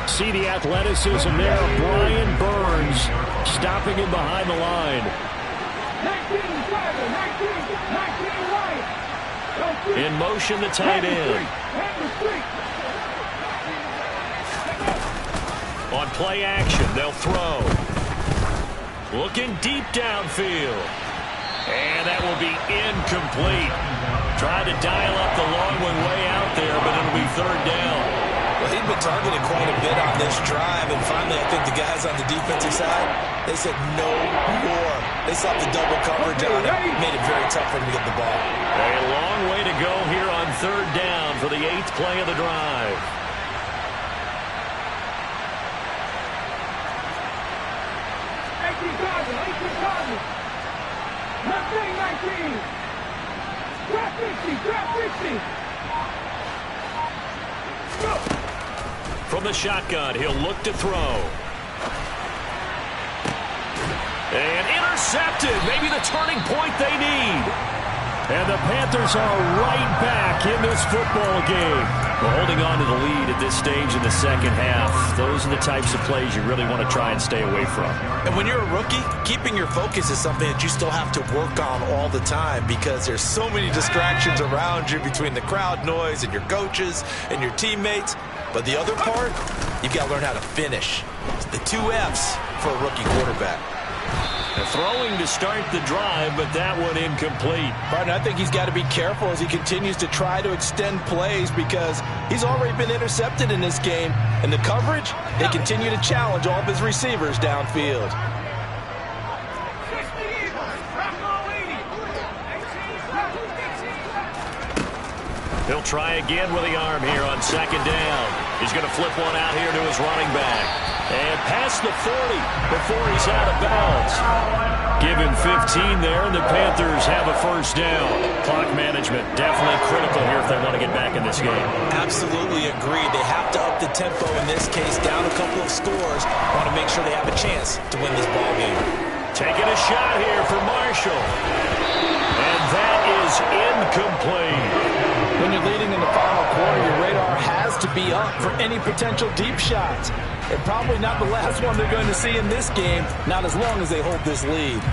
F: See the athleticism there of Brian Burns stopping him behind the line.
E: 19
C: In motion, the tight end. On play action, they'll throw. Looking deep downfield. And that will be incomplete. Tried to dial up the long one way out there, but it'll be 3rd down.
G: Well, he'd been targeted quite a bit on this drive, and finally I think the guys on the defensive side, they said no more. They saw the double coverage on him. Made it very tough for him to get the ball.
C: A long way to go here on 3rd down for the 8th play of the drive. From the shotgun, he'll look to throw. And intercepted. Maybe the turning point they need.
F: And the Panthers are right back in this football game.
C: Well, holding on to the lead at this stage in the 2nd half, those are the types of plays you really want to try and stay away from.
G: And when you're a rookie, keeping your focus is something that you still have to work on all the time because there's so many distractions around you between the crowd noise and your coaches and your teammates. But the other part, you've got to learn how to finish. It's the 2 F's for a rookie quarterback.
C: Throwing to start the drive, but that one incomplete.
G: Partner, I think he's got to be careful as he continues to try to extend plays because he's already been intercepted in this game. And the coverage, they continue to challenge all of his receivers downfield.
C: He'll try again with the arm here on 2nd down. He's going to flip one out here to his running back. And past the 40 before he's out of bounds. Give him 15 there, and the Panthers have a 1st down. Clock management definitely critical here if they want to get back in this game.
G: Absolutely agreed. They have to up the tempo in this case, down a couple of scores. Want to make sure they have a chance to win this ball game.
C: Taking a shot here for Marshall. And that is incomplete.
G: When you're leading in the final quarter, your radar has to be up for any potential deep shots. And probably not the last one they're going to see in this game, not as long as they hold this lead.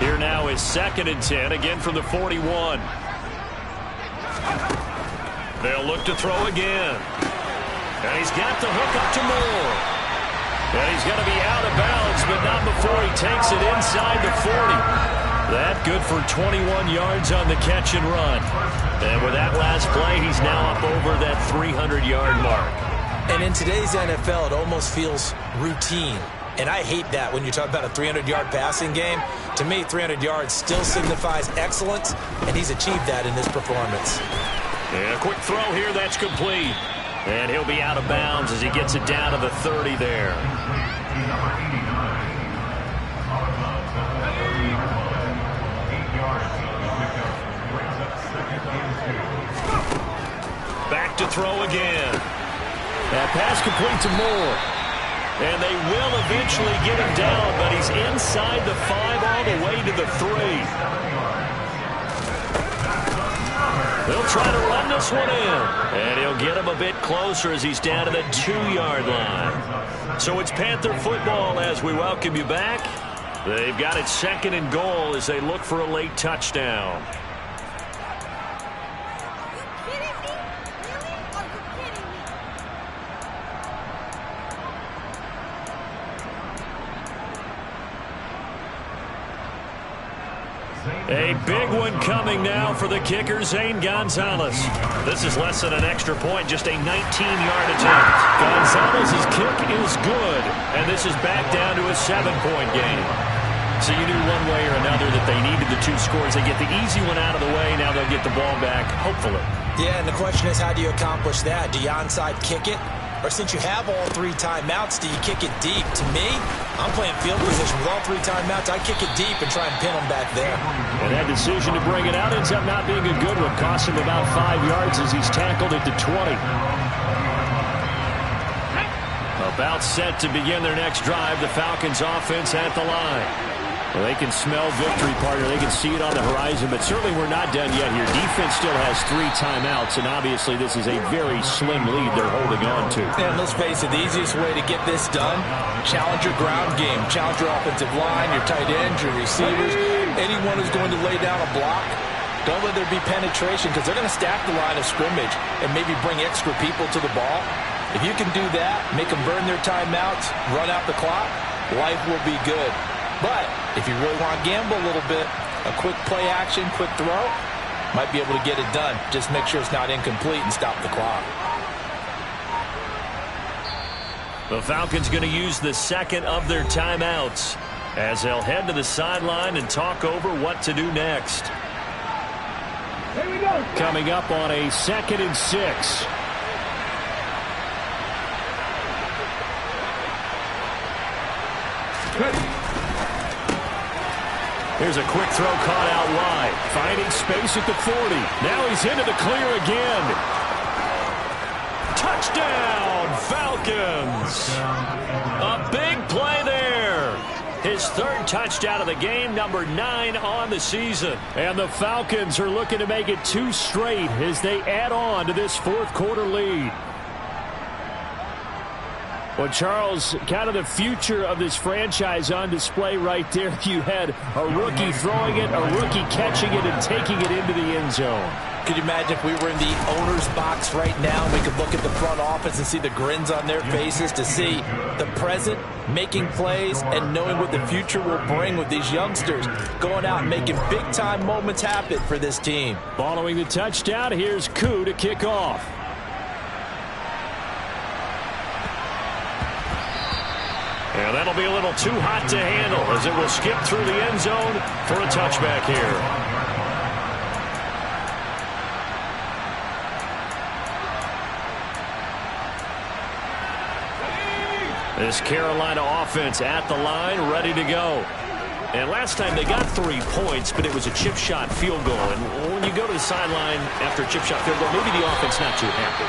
C: Here now is 2nd and 10, again from the 41. They'll look to throw again. And he's got the hook up to Moore. And he's going to be out of bounds, but not before he takes it inside the 40. That good for 21 yards on the catch and run. And with that last play, he's now up over that 300-yard mark.
G: And in today's NFL, it almost feels routine. And I hate that when you talk about a 300-yard passing game. To me, 300 yards still signifies excellence, and he's achieved that in this performance.
C: And a quick throw here, that's complete. And he'll be out of bounds as he gets it down to the 30 there. Back to throw again.
F: That pass complete to Moore.
C: And they will eventually get him down, but he's inside the 5 all the way to the 3. They'll try to run this one in. And he'll get him a bit closer as he's down to the 2-yard line. So it's Panther football as we welcome you back. They've got it 2nd and goal as they look for a late touchdown. A big one coming now for the kicker, Zane Gonzalez. This is less than an extra point, just a 19-yard attempt. Gonzalez's kick is good, and this is back down to a 7-point game. So you knew one way or another that they needed the 2 scores. They get the easy one out of the way. Now they'll get the ball back, hopefully.
G: Yeah, and the question is, how do you accomplish that? Do you onside kick it? Or since you have all 3 timeouts, do you kick it deep? To me, I'm playing field position with all 3 timeouts. I kick it deep and try and pin them back there.
C: And that decision to bring it out ends up not being a good one. Costs him about 5 yards as he's tackled at the 20. About set to begin their next drive. The Falcons offense at the line. Well, they can smell victory, partner. They can see it on the horizon, but certainly we're not done yet here. Defense still has 3 timeouts, and obviously this is a very slim lead they're holding on to.
G: And let's face it, the easiest way to get this done, challenge your ground game, challenge your offensive line, your tight ends, your receivers, anyone who's going to lay down a block. Don't let there be penetration because they're going to stack the line of scrimmage and maybe bring extra people to the ball. If you can do that, make them burn their timeouts, run out the clock, life will be good. But if you really want to gamble a little bit, a quick play action, quick throw, might be able to get it done. Just make sure it's not incomplete and stop the clock.
C: The Falcons going to use the 2nd of their timeouts as they'll head to the sideline and talk over what to do next.
E: Here we go.
F: Coming up on a 2nd and 6. Here's a quick throw caught out wide. Finding space at the 40. Now he's into the clear again. Touchdown, Falcons. A big play there. His 3rd touchdown of the game, number 9 on the season. And the Falcons are looking to make it 2 straight as they add on to this 4th quarter lead. Well, Charles, kind of the future of this franchise on display right there. You had a rookie throwing it, a rookie catching it, and taking it into the end zone.
G: Could you imagine if we were in the owner's box right now, we could look at the front office and see the grins on their faces to see the present, making plays, and knowing what the future will bring with these youngsters going out and making big-time moments happen for this team.
F: Following the touchdown, here's Koo to kick off.
C: And that'll be a little too hot to handle as it will skip through the end zone for a touchback here. This Carolina offense at the line, ready to go. And last time they got 3 points, but it was a chip shot field goal. And when you go to the sideline after a chip shot field goal, maybe the offense not too happy.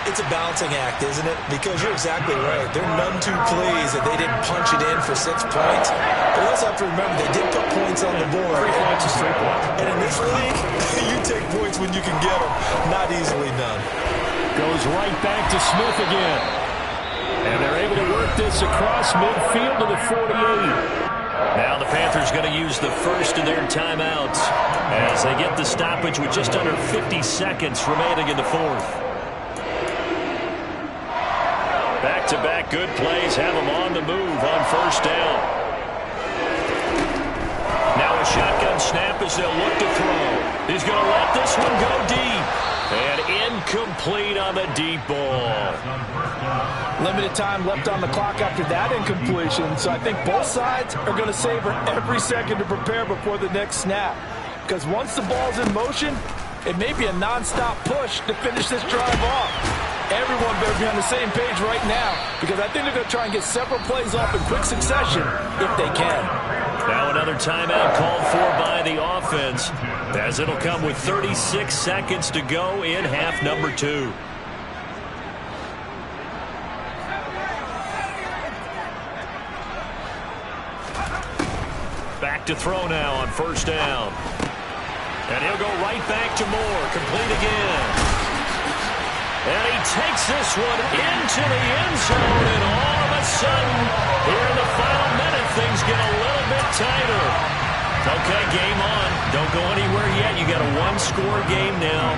G: It's a balancing act, isn't it? Because you're exactly right. They're none too pleased that they didn't punch it in for 6 points. But let's have to remember, they did put points on the board.
C: 3 points is 3 points.
G: And in this league, you take points when you can get them. Not easily done.
F: Goes right back to Smith again.
C: And they're able to work this across midfield to the 48. Now the Panthers going to use the 1st of their timeouts as they get the stoppage with just under 50 seconds remaining in the 4th. Back-to-back good plays have them on the move on 1st down. Now a shotgun snap as they'll look to throw. He's going to let this one go deep. And incomplete on the deep ball.
G: Limited time left on the clock after that incompletion, so I think both sides are going to savor every second to prepare before the next snap. Because once the ball's in motion, it may be a non-stop push to finish this drive off. Everyone better be on the same page right now because I think they're going to try and get several plays off in quick succession if they can.
C: Now another timeout called for by the offense as it'll come with 36 seconds to go in half number 2. Back to throw now on 1st down. And he'll go right back to Moore. Complete again. And he takes this one into the end zone. And all of a sudden, here in the final minute, things get a little bit tighter. Okay, game on. Don't go anywhere yet. You got a one-score game now.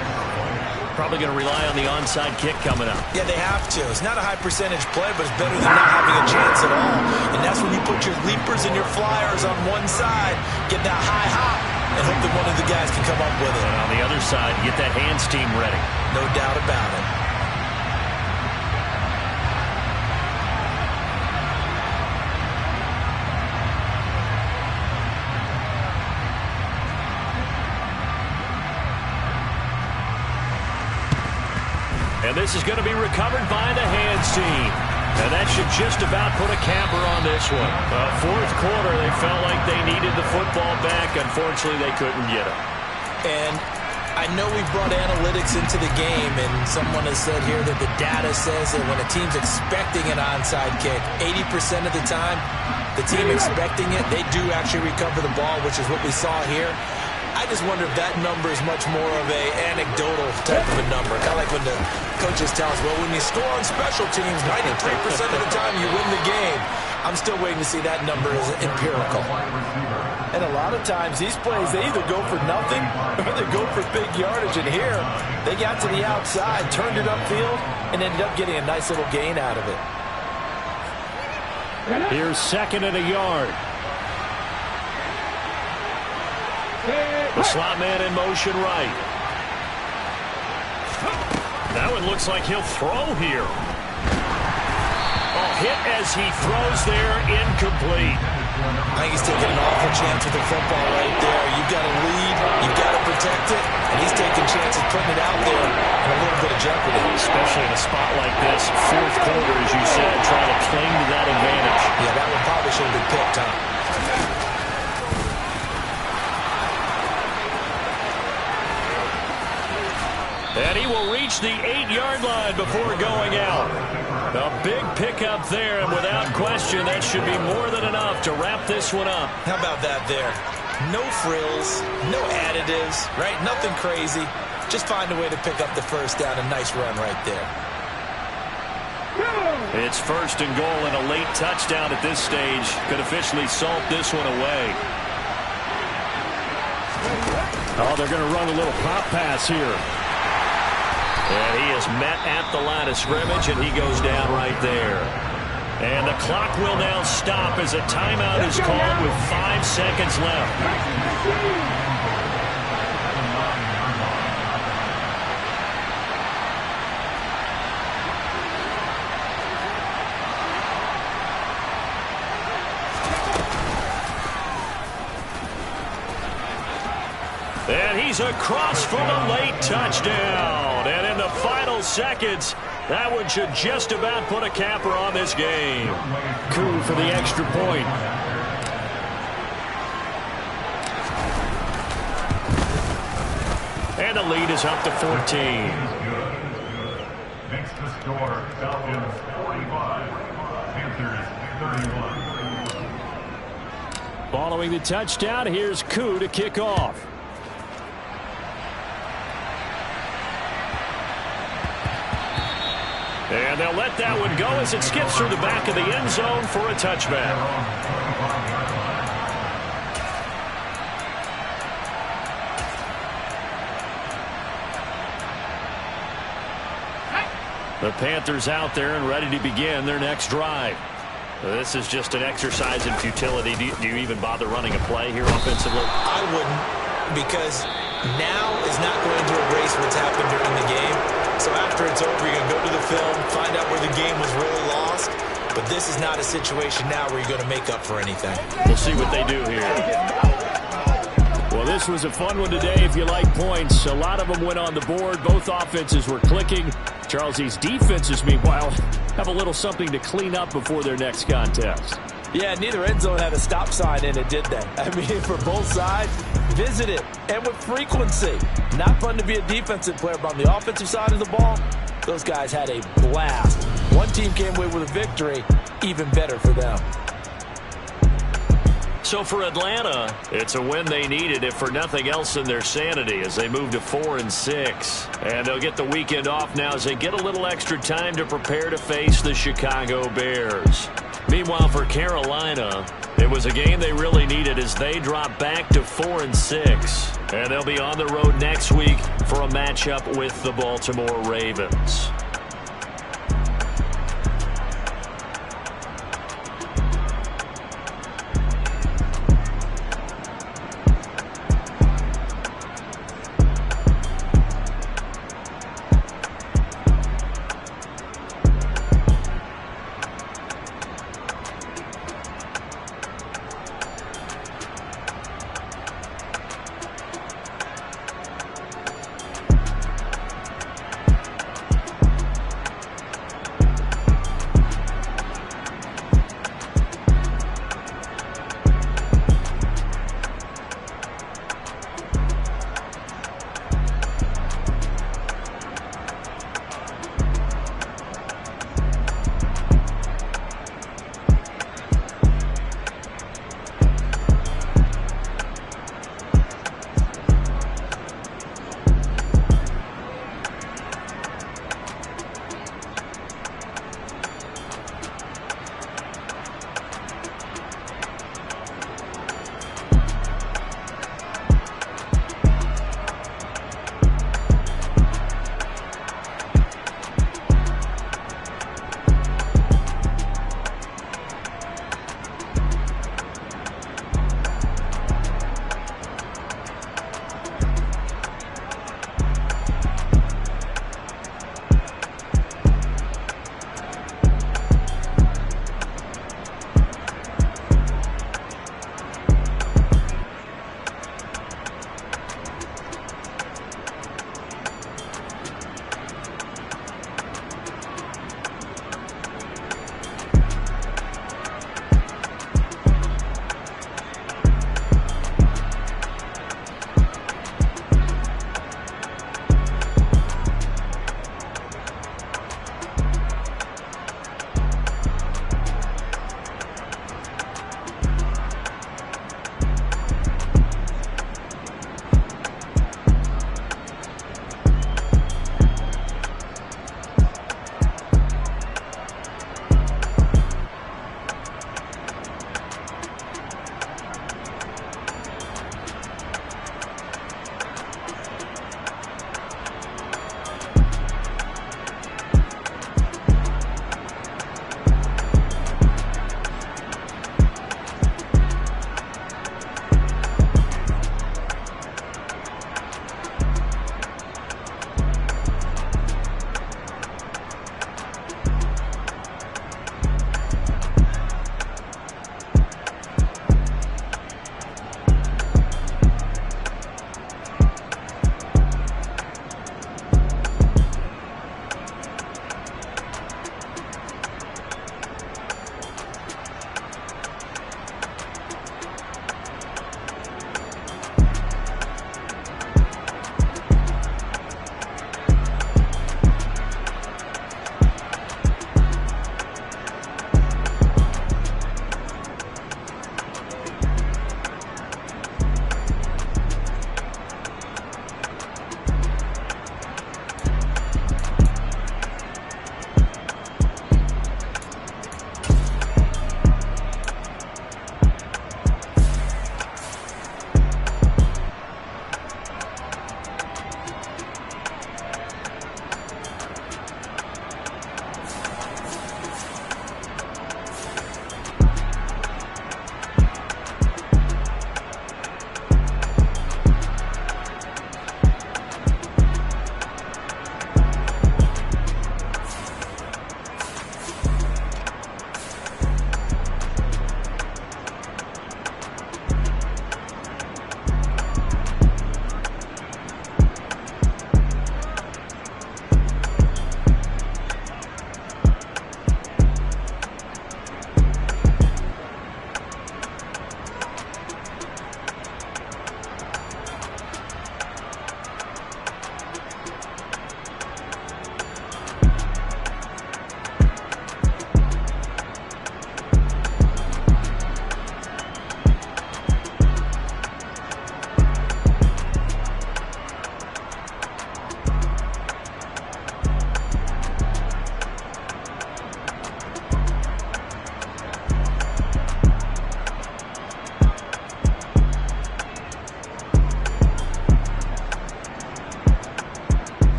C: Probably going to rely on the onside kick coming up.
G: Yeah, they have to. It's not a high percentage play, but it's better than not having a chance at all. And that's when you put your leapers and your flyers on one side, get that high hop, and hope that one of the guys can come up with it.
C: And on the other side, get that hands team ready.
G: No doubt about it.
C: And this is going to be recovered by the hands team. And that should just about put a capper on this one. Fourth quarter, they felt like they needed the football back. Unfortunately, they couldn't get it.
G: And I know we brought analytics into the game, and someone has said here that the data says that when a team's expecting an onside kick, 80% of the time, the team expecting it, they do actually recover the ball, which is what we saw here. I just wonder if that number is much more of a anecdotal type of a number. Kind of like when the coaches tell us, well, when you score on special teams, 93% of the time you win the game. I'm still waiting to see that number as empirical. And a lot of times these plays, they either go for nothing or they go for big yardage. And here, they got to the outside, turned it upfield, and ended up getting a nice little gain out of it.
F: Here's second and a yard.
C: The slot man in motion right. That one looks like he'll throw here. Oh, hit as he throws there, incomplete.
G: I think he's taking an awful chance with the football right there. You've got to lead, you've got to protect it, and he's taking chances putting it out there in a little bit of jeopardy.
C: Especially in a spot like this, fourth quarter, as you said, trying to cling to that advantage.
G: Yeah, that one probably should have been picked, huh?
C: And he will reach the 8-yard line before going out. A big pickup there, and without question, that should be more than enough to wrap this one up.
G: How about that there? No frills, no additives, right? Nothing crazy. Just find a way to pick up the first down. A nice run right there.
C: It's first and goal, and a late touchdown at this stage could officially salt this one away.
F: Oh, they're going to run a little pop pass here.
C: And he is met at the line of scrimmage, and he goes down right there. And the clock will now stop as a timeout is called with 5 seconds left. And he's across for the late touchdown. And in the final seconds, that one should just about put a capper on this game.
F: Coup for the extra point.
C: And the lead is up to 14.
E: Makes the score Falcons 45, Panthers 31.
F: Following the touchdown, here's Coup to kick off.
C: And they'll let that one go as it skips through the back of the end zone for a touchback. The Panthers out there and ready to begin their next drive. This is just an exercise in futility. Do you even bother running a play here offensively?
G: I wouldn't, because now is not going to erase what's happened during the game. So after it's over, you're going to go to the film, find out where the game was really lost. But this is not a situation now where you're going to make up for anything.
C: We'll see what they do here.
F: Well, this was a fun one today if you like points. A lot of them went on the board. Both offenses were clicking. Charles' defenses, meanwhile, have a little something to clean up before their next contest.
G: Yeah, neither end zone had a stop sign in it, did they? I mean, for both sides, visit it, and with frequency. Not fun to be a defensive player, but on the offensive side of the ball, those guys had a blast. One team came away with a victory, even better for them.
C: So for Atlanta, it's a win they needed, if for nothing else in their sanity, as they move to 4-6. And they'll get the weekend off now as they get a little extra time to prepare to face the Chicago Bears. Meanwhile, for Carolina, it was a game they really needed as they drop back to 4-6. And they'll be on the road next week for a matchup with the Baltimore Ravens.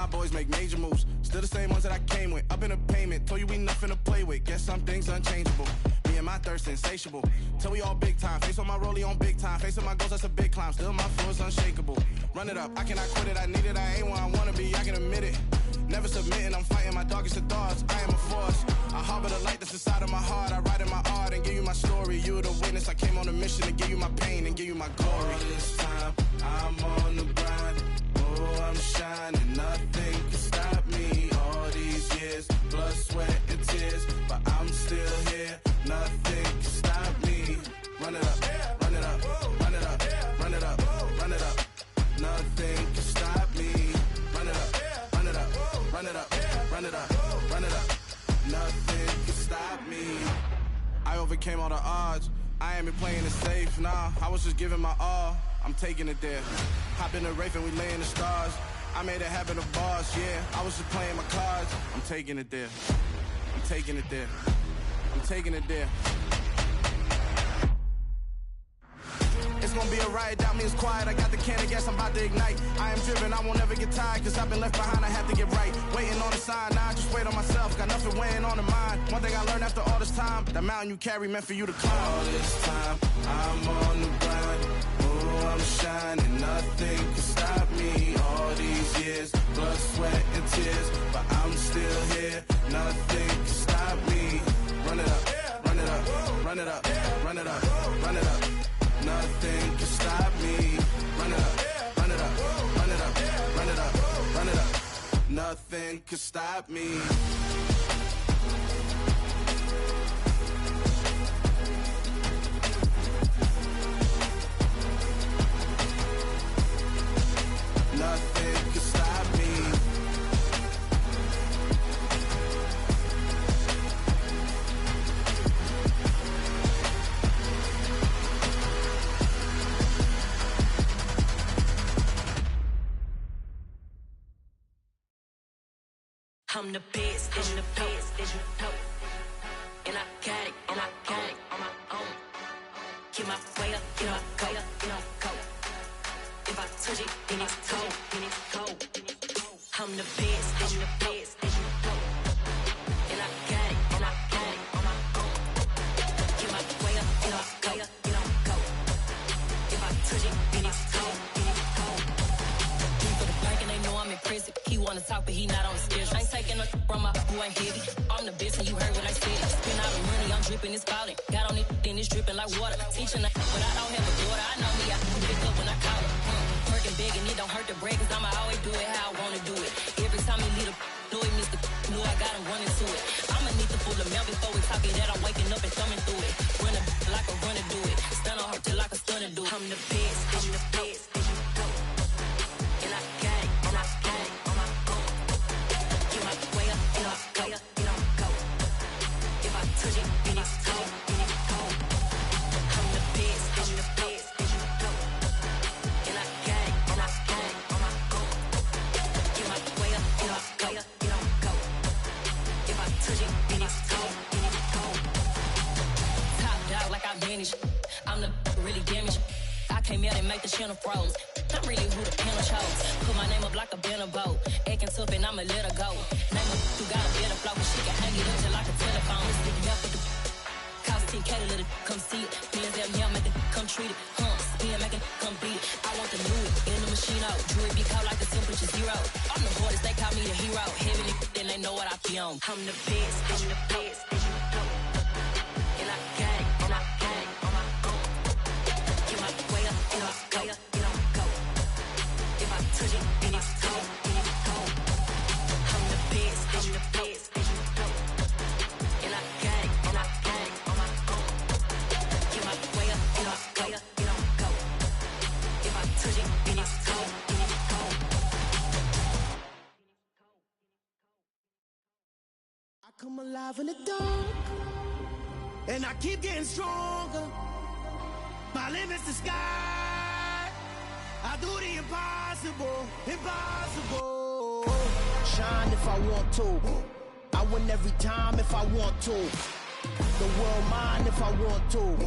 A: my boys make major moves. Still the same ones that I came with. Up in a payment, told you we nothing to play with. Guess some things unchangeable. Me and my thirst insatiable. Till we all big time. Face on my rollie on big time. Face on my goals, that's a big climb. Still my flow is unshakable. Run it up, I cannot quit it. I need it, I ain't where I wanna be, I can admit it. Never submitting, I'm fighting my darkest of thoughts. I am a force. I harbor the light that's inside of my heart. I write in my art and give you my story. You the witness, I came on a mission to give you my pain and give you my glory. All this time, I'm on the grind. Oh, I'm shining, nothing can stop me. All these years, blood, sweat, and tears, but I'm still here. Nothing can stop me. Run it up, run it up, run it up, run it up, run it up. Nothing can stop me. Run it up, run it up, run it up, run it up, run it up. Nothing can stop me. I overcame all the odds. I ain't been playing it safe, nah. I was just giving my all. I'm taking it there. Hop in the Wraith and we lay in the stars. I made it happen to boss, yeah. I was just playing my cards. I'm taking it there. I'm taking it there. I'm taking it there. It's gonna be a riot, doubt me it's quiet. I got the can of gas, I'm about to ignite. I am driven, I won't ever get tired, cause I've been left behind, I have to get right. Waiting on the sign, now I just wait on myself. Got nothing weighing on the mind. One thing I learned after all this time, that mountain you carry meant for you to climb. All this time, I'm on the grind. Oh, I'm shining, nothing can stop me. All these years, blood, sweat, and tears, but I'm still here. Nothing can stop me. Run it up, run it up, run it up, run it up, run it up. Nothing can stop me. Run it up, run it up, run it up, run it up, run it up. Nothing can stop me. Nothing can stop me.
H: I'm the best, I'm the best, and I got it, and I got it on my own. Get my way up, get my go, get my go. If I touch it, then it's cold, then it's cold. I'm the best, I'm the best, and I got it, and I got it on my own. Get my way up, get my go, get my go. If I touch it, then it's cold, then it's cold. He for the bank and they know I'm impressive. He wanna talk, but he not on the schedule. I ain't taking no from my who ain't heavy. I'm the best and you heard what I said. Spend all the money, I'm dripping, it's falling. Got on it, then it's dripping like water. Teaching but I don't have a daughter. I know me, I can pick up when I call her. Working big and it don't hurt the break, cause I'ma always do it how I wanna do it. Every time he lead a know he missed the know I got him running to it. I'ma need the full of milk before we talking that I'm waking up and thumbing through it. Run a like a runner do it. Stun on her till like a stunner do it. I'm the best, I'm the best, and I got it, and I got it on my own. Get my way up, and I go, and I go. If I touch it, then it's cold, then it's cold. I'm the best, I'm the best, and I got it, and I got it on my own. Get my way up, and I go, and I go. If I touch it, then it's cold, then it's cold. Top dog like I manage. I'm the really damaged. I came out and make the channel froze. I'm really who the panel chose. Put my name up like a banner boat. Acting tough and I'ma let her go. Name her who got a better flow, but she can hang it up just like a telephone. It's big enough with the cost 10K to let it come see it. Feelings that me, I make it come treat it. Spin, make it come beat it. I want the new in the machine out. Jewelry be cold like the temperature zero. I'm the hardest, they call me the hero. Heavy then they know what I be on. I'm the best, I'm the best, and I got it, and I got it on my own. Get my way up, and I go, and I go. If I touch it, then it's cold, then it's cold. I'm the best, I'm the best, and I got it, and I got it on my own. Get my way up, and I go, and I go. If I touch it, then it's cold, then it's cold.
I: I come alive in the dark, and I keep getting stronger. My limit's the sky. I do the impossible, impossible. Shine if I want to. I win every time if I want to. The world mine if I want to.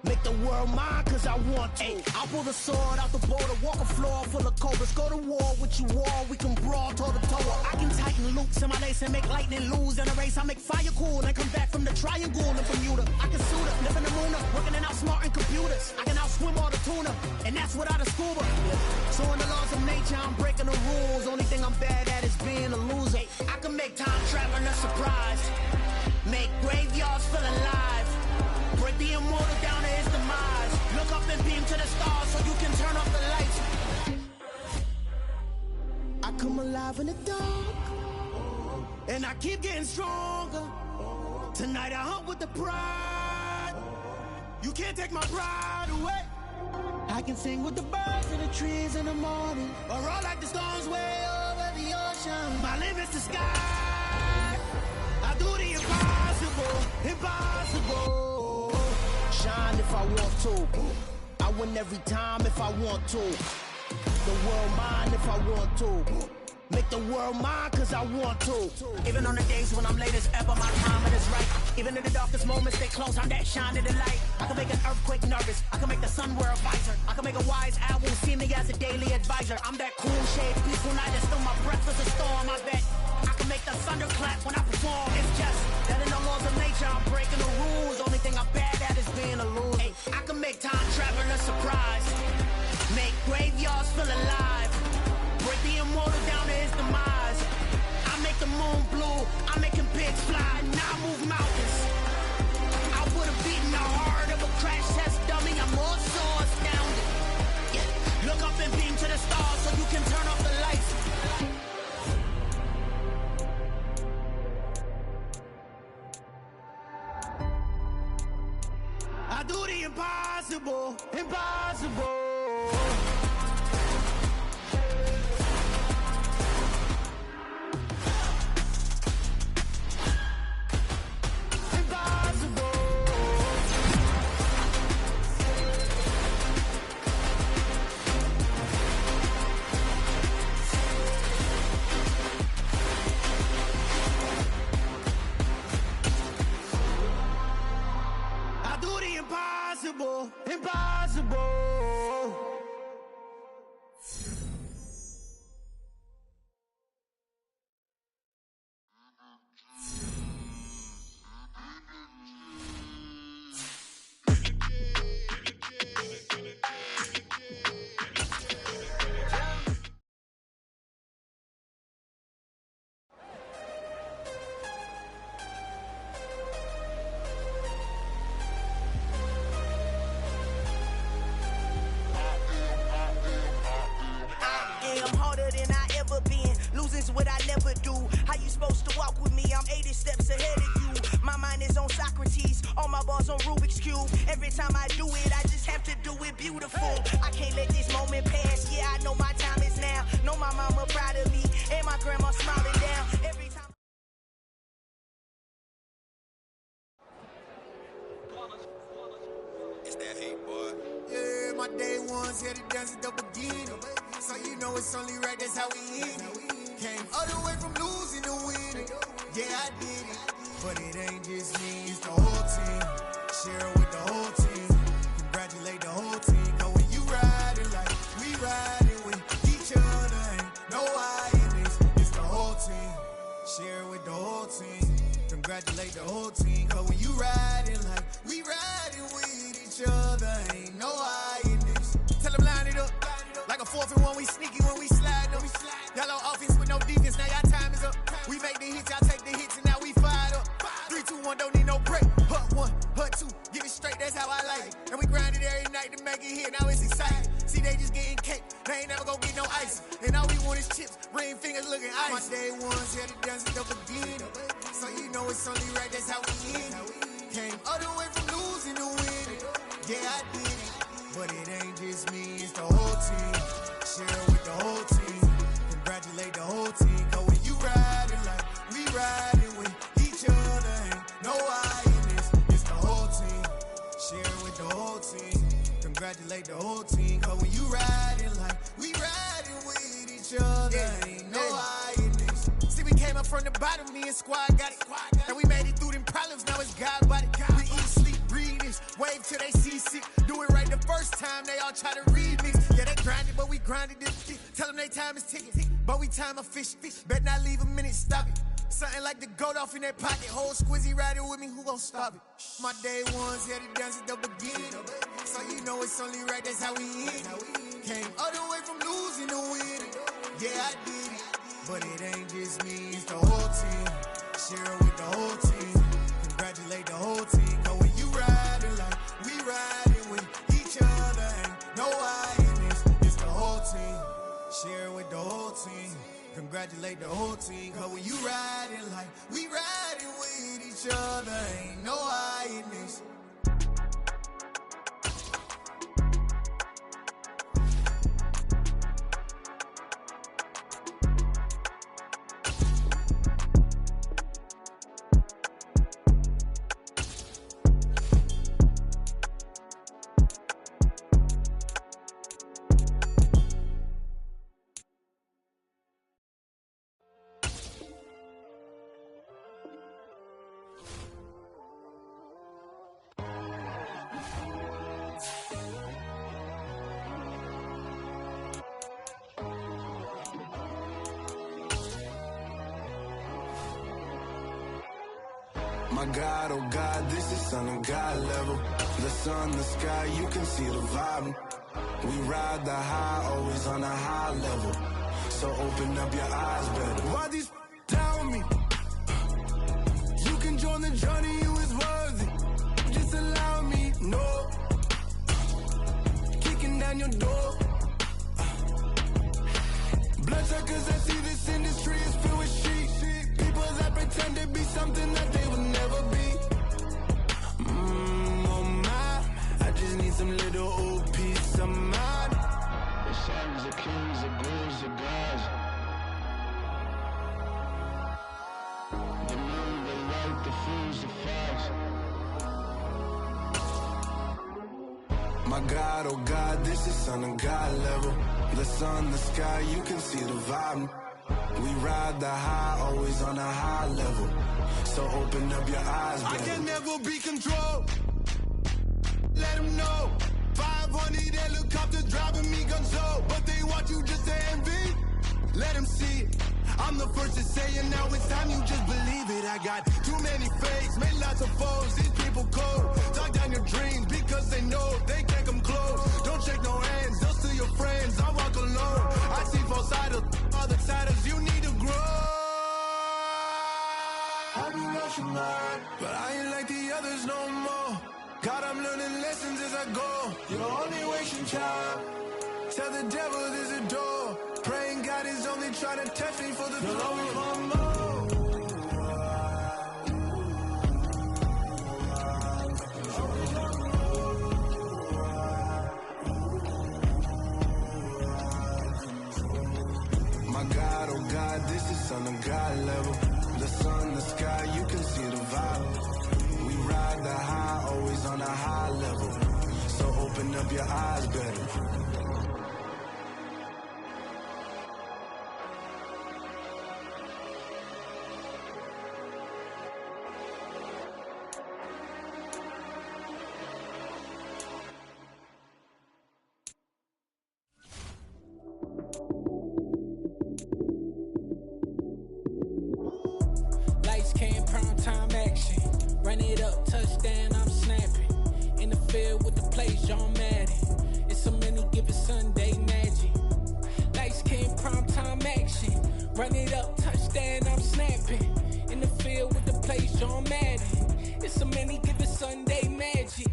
I: Make the world mine cause I want to. I'll pull the sword out the border, walk a floor full of cobras. Go to war with you all, we can brawl toe to toe. I can tighten loops in my lace and make lightning lose in a race. I make fire cool and come back from the triangle in Bermuda. I can suit up, live in the moon up, working and outsmarting computers. I can outswim all the tuna, and that's without a scuba. So in the laws of nature, I'm breaking the rules. Only thing I'm bad at is being a loser. I can make time traveling a surprise. Make graveyards feel alive. Break the immortal down to his demise. Look up and beam to the stars so you can turn off the lights. I come alive in the dark, and I keep getting stronger. Tonight I hunt with the pride. You can't take my pride away. I can sing with the birds and the trees in the morning, or roll like the storms way over the ocean. My limit's the sky. I do the impossible, impossible. Shine if I want to. I win every time if I want to. The world mine if I want to. Make the world mine cause I want to. Even on the days when I'm late as ever, my timing is right. Even in the darkest moments, stay close, I'm that shine in the light. I can make an earthquake nervous, I can make the sun wear a visor. I can make a wise owl see me as a daily advisor. I'm that cool shade, peaceful night and still my breath is a storm, I bet. I can make the thunder clap when I perform. It's just that in the laws of nature, I'm breaking the rules. Only thing I'm bad at is being a loser. Hey, I can make time traveling a surprise. Make graveyards feel alive. Break the immortal down to his demise. I make the moon blue, I'm making pigs fly. Now I move mountains. I would have beaten the heart of a crash test dummy. I'm more so astounded. Yeah. Look up and beam to the stars so you can turn off the lights. I do the impossible, impossible. Impossible, impossible. Losing's what I never do. How you supposed to walk with me? I'm 80 steps ahead of you. My mind is on Socrates, all my bars on Rubik's Cube. Every time I do it, I just have to do it beautiful. I can't let this moment pass. Yeah, I know my time is now. Know my mama proud of me, and my grandma smiling down. Every time.
A: It's that hate, boy. Yeah, my day ones here to dance at the beginning. So you know it's only right, that's how we end it. Came all the way from losing to winning. Yeah, I did it. But it ain't just me, it's the whole team. Share it with the whole team. Congratulate the whole team. Cause when you riding like we riding with each other, ain't no I in this. It's the whole team. Share it with the whole team. Congratulate the whole team. Cause when you riding like we riding with each other, ain't no I in this. Tell them line it up. Like a 4th and 1, we sneaky when we slide them. Y'all on offense with no defense, now y'all time is up. We make the hits, y'all take the hits, and now we fired up. 3, 2, 1, don't need no break. Hut 1, hut 2, get it straight, that's how I like it. And we grind it every night to make it hit, now it's exciting. See, they just getting cake, they ain't never gonna get no ice. And all we want is chips, ring fingers looking ice. My day ones here to dance at the beginning. So you know it's only right, that's how we end it. Came all the way from losing to winning. Yeah, I did it. But it ain't just me, it's the whole team. Share it with the whole team. Congratulate the whole team. Cause when you riding like we riding with each other, ain't no I in this. It's the whole team. Share it with the whole team. Congratulate the whole team. Cause when you riding like we riding with each other, ain't no I in this. See, we came up from the bottom, me and squad got it. And we made it through them problems, now it's God body. We eat, sleep, breathe this.
I: Wave till they seasick. Do it right the first time, they all try to remix. Yeah, they grinded, but we grinded this shit. Tell them they time is ticking, but we time a fish. Bet not leave a minute, stop it. Something like the goat off in that pocket. Whole squizzy riding with me, who gon' stop it? My day ones, yeah, the dance at the beginning. So you know it's only right, that's how we end. Came all the way from losing to winning. Yeah, I did it. But it ain't just me, it's the whole team. Share it with the whole team. Congratulate the whole team. Cause when you riding like we riding with each other, ain't no I in this. It's the whole team. Share it with the whole team. Congratulate the whole team. Cause when you riding like we riding with each other, ain't no I in this.
J: My God, oh God, this is son of God level. The sun, the sky, you can see the vibe. We ride the high, always on a high level. So open up your eyes better. Why these tell me? You can join the journey, you is worthy. Just allow me, no. Kicking down your door. Bloodsuckers, I see this industry is filled with sheep. People that pretend to be something that they will never be. Oh my, I just need some little old peace of mind. The sons of kings, the ghouls, the gods. The moon, the light, the fools, the facts. My God, oh God, this is son of God level. The sun, the sky, you can see the vibe. We ride the high, always on a high level. So open up your eyes, baby. I can never be controlled. Let them know. 500 helicopters driving me gonzo. But they want you just to envy. Let them see it. I'm the first to say it, now it's time you just believe it. I got too many fakes, made lots of foes. These people cold. Talk down your dreams because they know they can't come close. Don't shake no hands, they'll steal your friends. I walk alone. I see false idols, other siders, you need to grow. I be rushing mine, but I ain't like the others no more. God, I'm learning lessons as I go. You're only wasting time. Tell the devil there's a door. Praying God is only trying to test me for the glory. You'll always want more. My God, oh God, this is son of God level. The sun, the sky, you can see the vibe. We ride the high, always on a high level. So open up your eyes better.
D: Lights, cam, prime time action. Run it up, touchdown, I'm snapping. In the field with the plays, John Madden. It's a many given Sunday magic. Lights, cam, prime time action. Run it up, touchdown, I'm snapping. In the field with the plays, John Madden. It's a many given Sunday magic.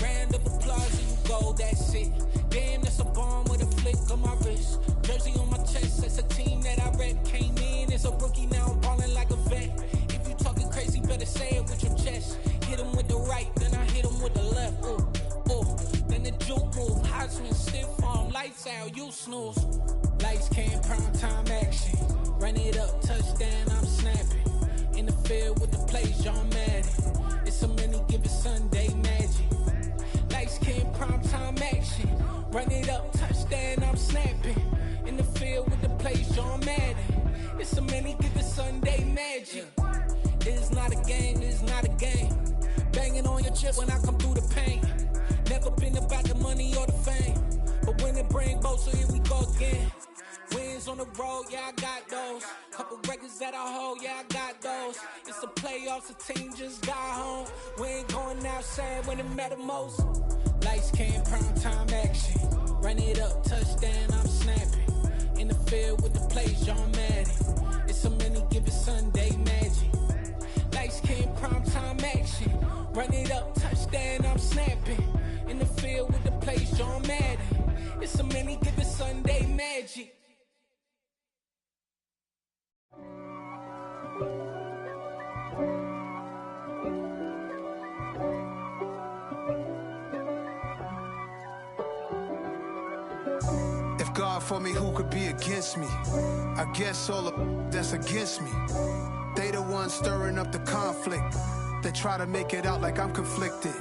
D: Round of applause and you go, that's it. Damn, that's a bomb with a flick on my wrist. Jersey on my chest, that's a team that I rep. Came in as a rookie, now I'm ballin' like a vet. If you talking crazy, better say it with your chest. Hit him with the right, then I hit him with the left. Ooh, ooh, then the juke move. Heisman, stiff arm, lights out, you snooze. Lights, cam, prime time action. Run it up, touchdown, I'm snapping. In the field with the plays, John Madden. It's a many given Sunday magic. Lights, cam, prime time action. Run it up, touchdown, I'm snapping. In the field with the plays, John Madden. It's a many given Sunday magic. It is not a game, it is not a game. Banging on your a chip when I come through the pain. Never been about the money or the fame, but when it bring both, so here we go again. Wins on the road, yeah, I got those. Couple records that I hold, yeah, I got those. It's the playoffs, the team just got home. We ain't going outside when it matter most. Lights came, prime time action. Run it up, touchdown, I'm snapping. In the field with the plays, John Madden. It's a many given Sunday magic. Lights came, prime time action. Run it up, touchdown, I'm snapping. In the field with the plays, John Madden. It's a many given Sunday magic.
A: If God for me, who could be against me? I guess all the that's against me. They the ones stirring up the conflict. They try to make it out like I'm conflicted.